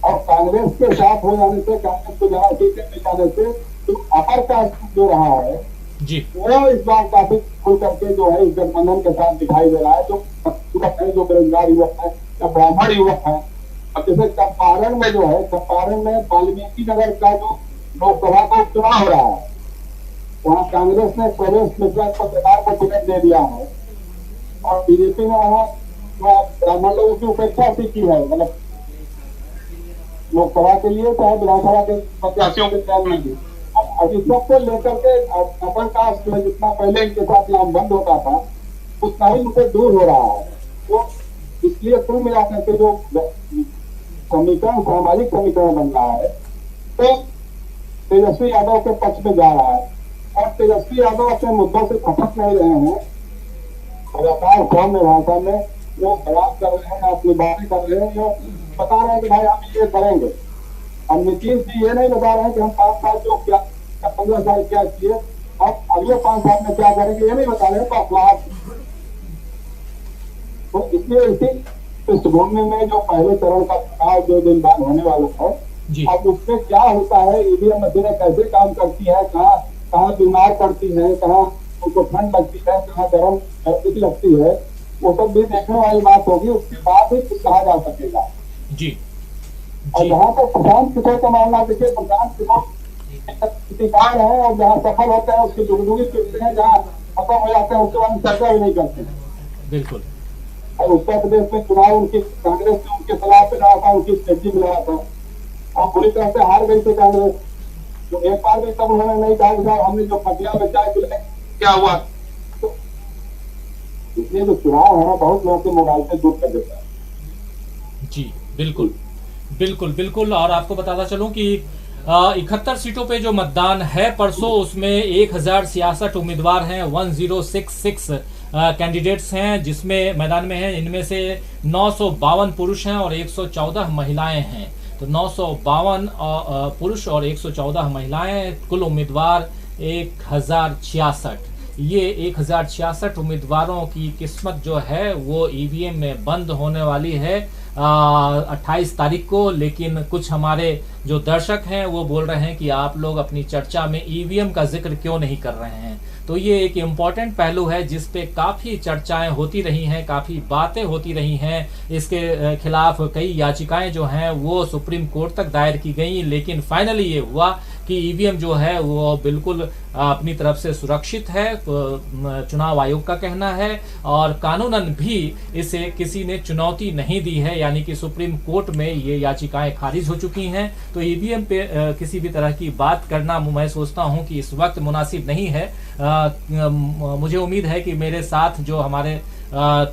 और कांग्रेस के साथ हो जाने से, कांग्रेस को ज्यादा सीटें मिल जाने से, तो अपर कास्ट जो रहा है जी वो इस बार काफी खुल करके जो है इस गठबंधन के साथ दिखाई दे रहा है। जो युवक है, जो बेरोजगार युवक है या ब्राह्मण युवक है, अब जैसे चंपारण में जो है, चंपारण में वाल्मीकि नगर का जो लोकसभा का उपचुनाव हो रहा है, वहाँ कांग्रेस ने प्रवेश मिश्रा पत्रकार को टिकट दे दिया है, और बीजेपी ने वहाँ ब्राह्मण लोगों की उपेक्षा भी की है, मतलब लोकसभा के लिए चाहे विधानसभा के प्रत्याशियों के चयन में भी। अब इस सबको लेकर के अपर कास्ट जो है, जितना पहले इनके साथ नाम बंद होता था, उतना ही उनसे दूर हो रहा है। तो इसलिए कुल मिलाकर के जो समीकरण, सामाजिक समीकरण बन रहा है, तो तेजस्वी यादव के पक्ष में जा रहा है। और तेजस्वी यादव अपने मुद्दों से खपत नहीं रहे हैं, लगातार फॉर्म में भाषा में वो बयान कर रहे हैं, अपनी बातें कर रहे हैं, जो बता रहे हैं कि भाई हम ये करेंगे। हम नीतीश जी ये नहीं बता रहे हैं कि हम 5 साल जो क्या 15 साल क्या किए, अब अगले 5 साल में क्या करेंगे, ये नहीं बता रहे हैं। तो इसलिए इसी पृष्ठभूमि में जो पहले चरण का चुनाव 2 दिन बाद होने वाला है, अब उसमें क्या होता है, ईवीएम मशीनें कैसे काम करती है, कहाँ बीमार पड़ती है, कहाँ उनको ठंड लगती है, कहाँ गर्म लगती है, वो सब भी देखने वाली बात होगी। उसके बाद ही कुछ कहा जा सकेगा। जी और जहाँ पर प्रशांत किशोर का मामला देखिए, प्रशांत किशोर शिकार है, और जहाँ सफल होते हैं उसकी दुगदुगी पीटते हैं, जहाँ खत्म हो जाते हैं उसके बाद चर्चा भी नहीं करते। बिल्कुल। और उत्तर प्रदेश में चुनाव उनकी कांग्रेस ने उनके सलाह पे रहा था, उनकी स्ट्रेटजी में रहा था, और पूरी तरह से हार गई थी कांग्रेस। तो एक बार भी तब उन्होंने नहीं कहा कि साहब हमने जो पटिया में चाय पिलाए क्या हुआ। तो इसलिए जो चुनाव है बहुत लोगों के मोबाइल से दूर कर देता है। जी बिल्कुल बिल्कुल बिल्कुल। और आपको बताता चलूं कि 71 सीटों पे जो मतदान है परसों, उसमें 1066 उम्मीदवार हैं, 1066 कैंडिडेट्स हैं जिसमें मैदान में हैं। इनमें से 952 पुरुष हैं और 114 महिलाएं हैं। तो 952 पुरुष और 114 महिलाएं, कुल उम्मीदवार 1066। ये 1066 उम्मीदवारों की किस्मत जो है वो ईवीएम में बंद होने वाली है 28 तारीख को। लेकिन कुछ हमारे जो दर्शक हैं वो बोल रहे हैं कि आप लोग अपनी चर्चा में ईवीएम का जिक्र क्यों नहीं कर रहे हैं। तो ये एक इम्पॉर्टेंट पहलू है जिस पे काफी चर्चाएं होती रही हैं, काफी बातें होती रही हैं। इसके खिलाफ कई याचिकाएं जो हैं वो सुप्रीम कोर्ट तक दायर की गई, लेकिन फाइनली ये हुआ कि ईवीएम जो है वो बिल्कुल अपनी तरफ से सुरक्षित है, चुनाव आयोग का कहना है। और कानूनन भी इसे किसी ने चुनौती नहीं दी है, यानी कि सुप्रीम कोर्ट में ये याचिकाएं खारिज हो चुकी हैं। तो ईवीएम पे किसी भी तरह की बात करना मैं सोचता हूं कि इस वक्त मुनासिब नहीं है। मुझे उम्मीद है कि मेरे साथ जो हमारे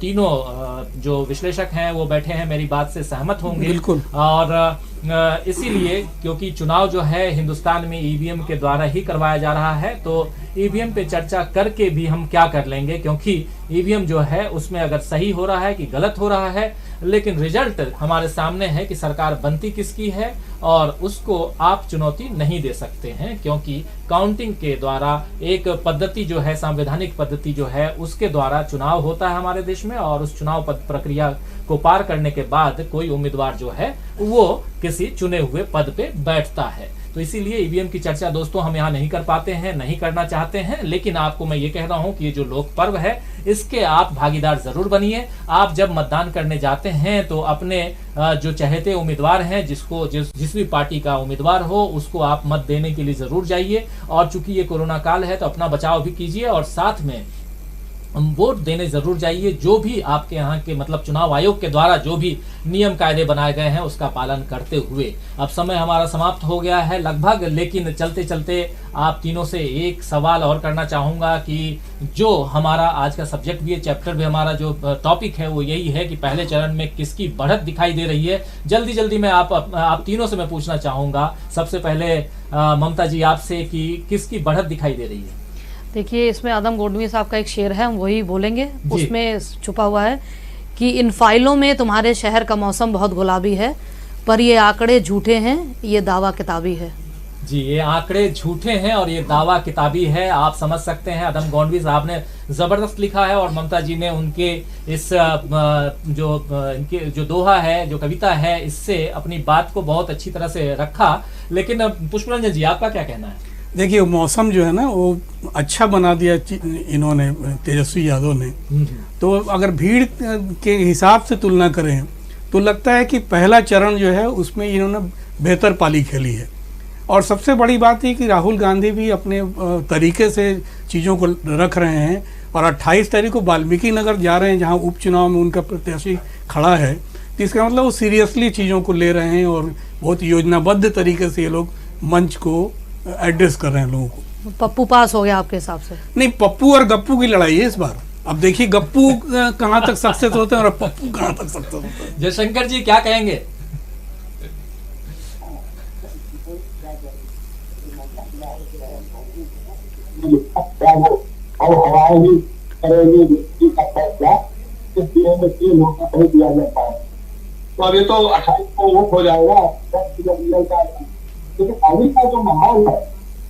तीनों जो विश्लेषक हैं वो बैठे हैं, मेरी बात से सहमत होंगे। बिल्कुल। और इसीलिए क्योंकि चुनाव जो है हिंदुस्तान में ईवीएम के द्वारा ही करवाया जा रहा है, तो ईवीएम पे चर्चा करके भी हम क्या कर लेंगे, क्योंकि ईवीएम जो है उसमें अगर सही हो रहा है कि गलत हो रहा है, लेकिन रिजल्ट हमारे सामने है कि सरकार बनती किसकी है, और उसको आप चुनौती नहीं दे सकते हैं। क्योंकि काउंटिंग के द्वारा एक पद्धति जो है, संवैधानिक पद्धति जो है, उसके द्वारा चुनाव होता है हमारे देश में, और उस चुनाव प्रक्रिया को पार करने के बाद कोई उम्मीदवार जो है वो किसी चुने हुए पद पे बैठता है। तो इसीलिए ईवीएम की चर्चा दोस्तों हम यहाँ नहीं कर पाते हैं, नहीं करना चाहते हैं, लेकिन आपको मैं ये कह रहा हूं कि ये जो लोक पर्व है इसके आप भागीदार जरूर बनिए। आप जब मतदान करने जाते हैं तो अपने जो चहेते उम्मीदवार हैं, जिस भी पार्टी का उम्मीदवार हो उसको आप मत देने के लिए जरूर जाइए। और चूंकि ये कोरोना काल है तो अपना बचाव भी कीजिए और साथ में वोट देने जरूर जाइए। जो भी आपके यहाँ के मतलब चुनाव आयोग के द्वारा जो भी नियम कायदे बनाए गए हैं उसका पालन करते हुए। अब समय हमारा समाप्त हो गया है लगभग, लेकिन चलते चलते आप तीनों से एक सवाल और करना चाहूंगा कि जो हमारा आज का सब्जेक्ट भी है, चैप्टर भी हमारा जो टॉपिक है वो यही है कि पहले चरण में किसकी बढ़त दिखाई दे रही है। जल्दी जल्दी में आप तीनों से मैं पूछना चाहूंगा, सबसे पहले ममता जी आपसे कि किसकी बढ़त दिखाई दे रही है। देखिए, इसमें आदम गोडवी साहब का एक शेर है, हम वही बोलेंगे। उसमें छुपा हुआ है कि इन फाइलों में तुम्हारे शहर का मौसम बहुत गुलाबी है, पर ये आंकड़े झूठे हैं, ये दावा किताबी है। जी, ये आंकड़े झूठे हैं और ये दावा किताबी है। आप समझ सकते हैं आदम गोडवी साहब ने जबरदस्त लिखा है और ममता जी ने उनके इस इनके जो दोहा है, जो कविता है, इससे अपनी बात को बहुत अच्छी तरह से रखा। लेकिन पुष्परंजन जी आपका क्या कहना है? देखिए, मौसम जो है ना वो अच्छा बना दिया इन्होंने, तेजस्वी यादव ने। तो अगर भीड़ के हिसाब से तुलना करें तो लगता है कि पहला चरण जो है उसमें इन्होंने बेहतर पाली खेली है। और सबसे बड़ी बात है कि राहुल गांधी भी अपने तरीके से चीज़ों को रख रहे हैं और 28 तारीख को वाल्मीकि नगर जा रहे हैं जहां उपचुनाव में उनका प्रत्याशी खड़ा है। तो इसका मतलब वो सीरियसली चीज़ों को ले रहे हैं और बहुत योजनाबद्ध तरीके से ये लोग मंच को एड्रेस कर रहे हैं लोगों को। पप्पू पास हो गया आपके हिसाब से? नहीं, पप्पू और गप्पू की लड़ाई है इस बार। अब देखिए गप्पू कहाँ तक सक्सेस होते हैं और पप्पू कहाँ तक सक्सेस होते हैं। जयशंकर जी क्या कहेंगे? और हवाएं करेंगे का फैसला इस दिए में 3 लोग को नहीं दिया जाता है। तो अभी तो 28 को वोट हो जाएगा, 10 किलोमीटर। लेकिन अभी का जो माहौल है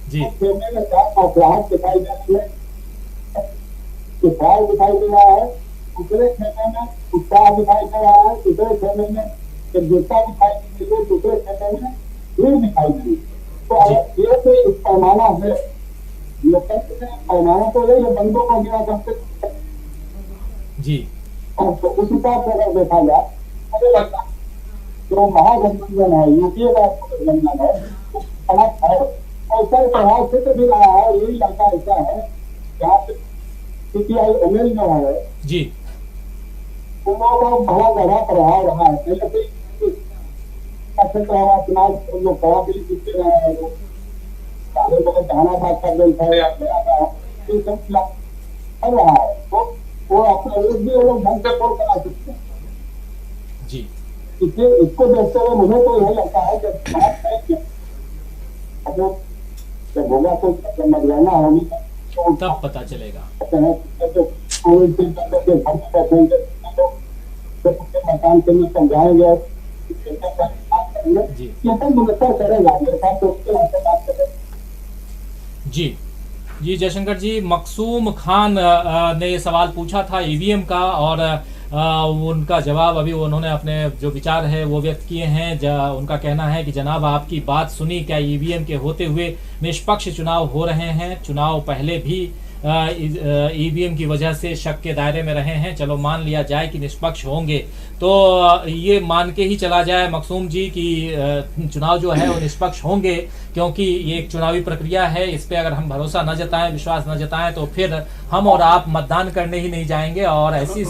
जी, खेलने में क्या खौफलाहट दिखाई दे रही है, उत्साह दिखाई दे रहा है। दूसरे खेलने में उत्साह दिखाई दे रहा है, दूसरे खेलने में एकजुटता दिखाई दे रही है, दूसरे खेलने में भीड़ दिखाई दे रही है। तो ये तो एक पैमाना है, लोकतंत्र में पैमाना तो है, ये बंदों को गिरा करते जी। और तो उस हिसाब से अगर देखा जाए मुझे लगता है जो महागठबंधन है, यूपीए का गठबंधन है, वो गलत है और उसका प्रभाव सिद्ध भी रहा है। यही इलाका ऐसा है जहाँ पे सीपीआई एमएल जो है जी, उन लोगों का बड़ा गहरा प्रभाव रहा है। पहले क्षेत्र हमारा चुनाव लोग कड़ा भी जीतते रहे हैं, लोग सारे लोग जहानाबाद का दल है या ये सब कर रहा है, तो वो अपने एक भी लोग ढंग से पोल करा सकते हैं जी। इसलिए इसको देखते हुए मुझे तो यही लगता है कि जब होगा तो मतगणना होगी तो तब पता चलेगा। कोविड के मकान के लिए समझाएंगे जी करेगा मेरे साथ तो जी जी। जयशंकर जी, मकसूम खान ने ये सवाल पूछा था ईवीएम का और उनका जवाब अभी उन्होंने अपने जो विचार है वो व्यक्त किए हैं। उनका कहना है कि जनाब आपकी बात सुनी, क्या ईवीएम के होते हुए निष्पक्ष चुनाव हो रहे हैं? चुनाव पहले भी ईवीएम की वजह से शक के दायरे में रहे हैं, चलो मान लिया जाए कि निष्पक्ष होंगे, तो ये मान के ही चला जाए मकसूम जी कि चुनाव जो है वो निष्पक्ष होंगे, क्योंकि ये एक चुनावी प्रक्रिया है। इस पे अगर हम भरोसा न जताएं, विश्वास न जताएं तो फिर हम और आप मतदान करने ही नहीं जाएंगे। और ऐसी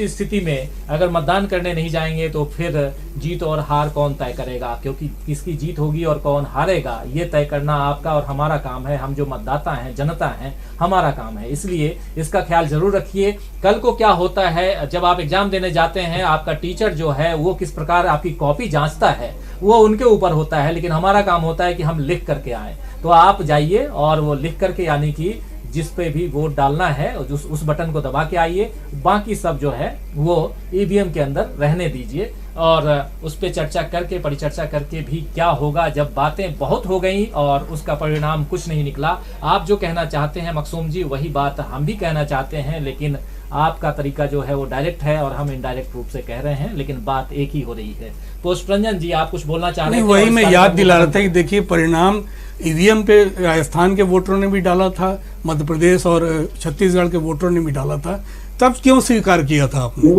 स्थिति में अगर मतदान करने नहीं जाएंगे तो फिर जीत और हार कौन तय करेगा? क्योंकि किसकी जीत होगी और कौन हारेगा ये तय करना आपका और हमारा काम है। हम जो मतदाता हैं, जनता हैं, हमारा काम है। इसलिए इसका ख्याल जरूर रखिए। कल को क्या होता है, जब आप एग्जाम देने जाते हैं, आपका टीचर जो है वो किस प्रकार आपकी कॉपी जांचता है वो उनके ऊपर होता है, लेकिन हमारा काम होता है कि हम लिख करके आए। तो आप जाइए और वो लिख करके, यानी कि जिस पे भी वोट डालना है उस बटन को दबा के आइए। बाकी सब जो है वो ईवीएम के अंदर रहने दीजिए और उस पे चर्चा करके, परिचर्चा करके भी क्या होगा जब बातें बहुत हो गई और उसका परिणाम कुछ नहीं निकला। आप जो कहना चाहते हैं मकसूम जी वही बात हम भी कहना चाहते हैं, लेकिन आपका तरीका जो है वो डायरेक्ट है और हम इनडायरेक्ट रूप से कह रहे हैं, लेकिन बात एक ही हो रही है। पुष्परंजन जी, आप कुछ बोलना चाह रहे हैं? वही मैं याद दिला रहा था कि देखिए, परिणाम ईवीएम पे राजस्थान के वोटरों ने भी डाला था, मध्य प्रदेश और छत्तीसगढ़ के वोटरों ने भी डाला था। तब क्यों स्वीकार किया था आपने?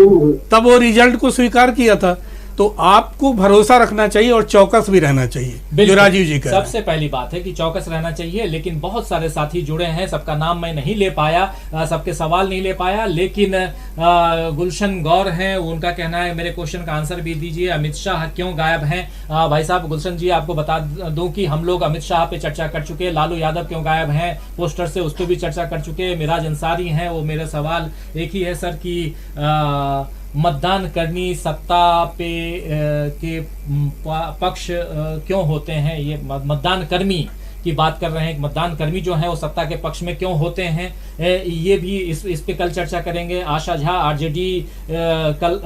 तब वो रिजल्ट को स्वीकार किया था। तो आपको भरोसा रखना चाहिए और चौकस भी रहना चाहिए, जो राजीव जी का सबसे पहली बात है कि चौकस रहना चाहिए। लेकिन बहुत सारे साथी जुड़े हैं, सबका नाम मैं नहीं ले पाया, सबके सवाल नहीं ले पाया, लेकिन गुलशन गौर हैं, उनका कहना है मेरे क्वेश्चन का आंसर भी दीजिए, अमित शाह क्यों गायब हैं? भाई साहब गुलशन जी, आपको बता दूं कि हम लोग अमित शाह पे चर्चा कर चुके हैं। लालू यादव क्यों गायब हैं पोस्टर से, उस पर भी चर्चा कर चुके हैं। मिराज अंसारी हैं, वो मेरा सवाल एक ही है सर कि मतदान कर्मी सत्ता पे के पक्ष क्यों होते हैं? ये मतदान कर्मी की बात कर रहे हैं, मतदान कर्मी जो है वो सत्ता के पक्ष में क्यों होते हैं, ये भी इस पे कल चर्चा करेंगे। आशा झा आरजेडी कल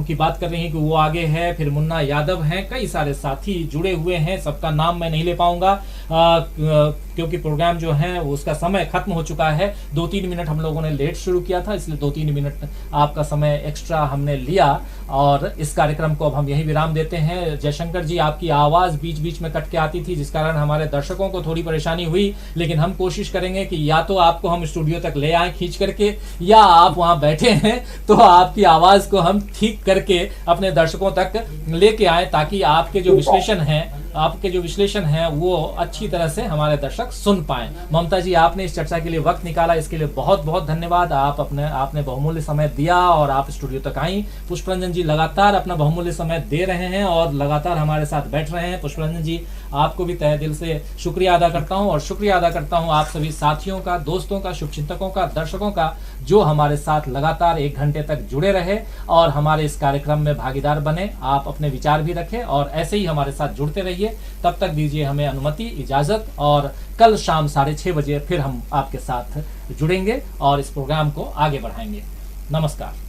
की बात कर रही हैं कि वो आगे है, फिर मुन्ना यादव हैं, कई सारे साथी जुड़े हुए हैं, सबका नाम मैं नहीं ले पाऊंगा क्योंकि प्रोग्राम जो है उसका समय खत्म हो चुका है। 2-3 मिनट हम लोगों ने लेट शुरू किया था, इसलिए 2-3 मिनट आपका समय एक्स्ट्रा हमने लिया और इस कार्यक्रम को अब हम यही विराम देते हैं। जयशंकर जी, आपकी आवाज बीच बीच में कट के आती थी, जिस कारण हमारे दर्शकों को थोड़ी परेशानी हुई, लेकिन हम कोशिश करेंगे कि या तो आपको हम स्टूडियो तक ले आए खींच करके, या आप वहां बैठे हैं तो आपकी आवाज को हम ठीक करके अपने दर्शकों तक लेके आए, ताकि आपके जो विश्लेषण है वो अच्छी तरह से हमारे दर्शक सुन पाएं। ममता जी, आपने इस चर्चा के लिए वक्त निकाला, इसके लिए बहुत बहुत धन्यवाद। आपने बहुमूल्य समय दिया और आप स्टूडियो तक आई। पुष्परंजन जी लगातार अपना बहुमूल्य समय दे रहे हैं और लगातार हमारे साथ बैठ रहे हैं। पुष्परंजन जी, आपको भी तहे दिल से शुक्रिया अदा करता हूं और शुक्रिया अदा करता हूं आप सभी साथियों का, दोस्तों का, शुभचिंतकों का, दर्शकों का, जो हमारे साथ लगातार 1 घंटे तक जुड़े रहे और हमारे इस कार्यक्रम में भागीदार बने। आप अपने विचार भी रखें और ऐसे ही हमारे साथ जुड़ते रहिए। तब तक दीजिए हमें अनुमति, इजाजत, और कल शाम 6:30 बजे फिर हम आपके साथ जुड़ेंगे और इस प्रोग्राम को आगे बढ़ाएंगे। नमस्कार।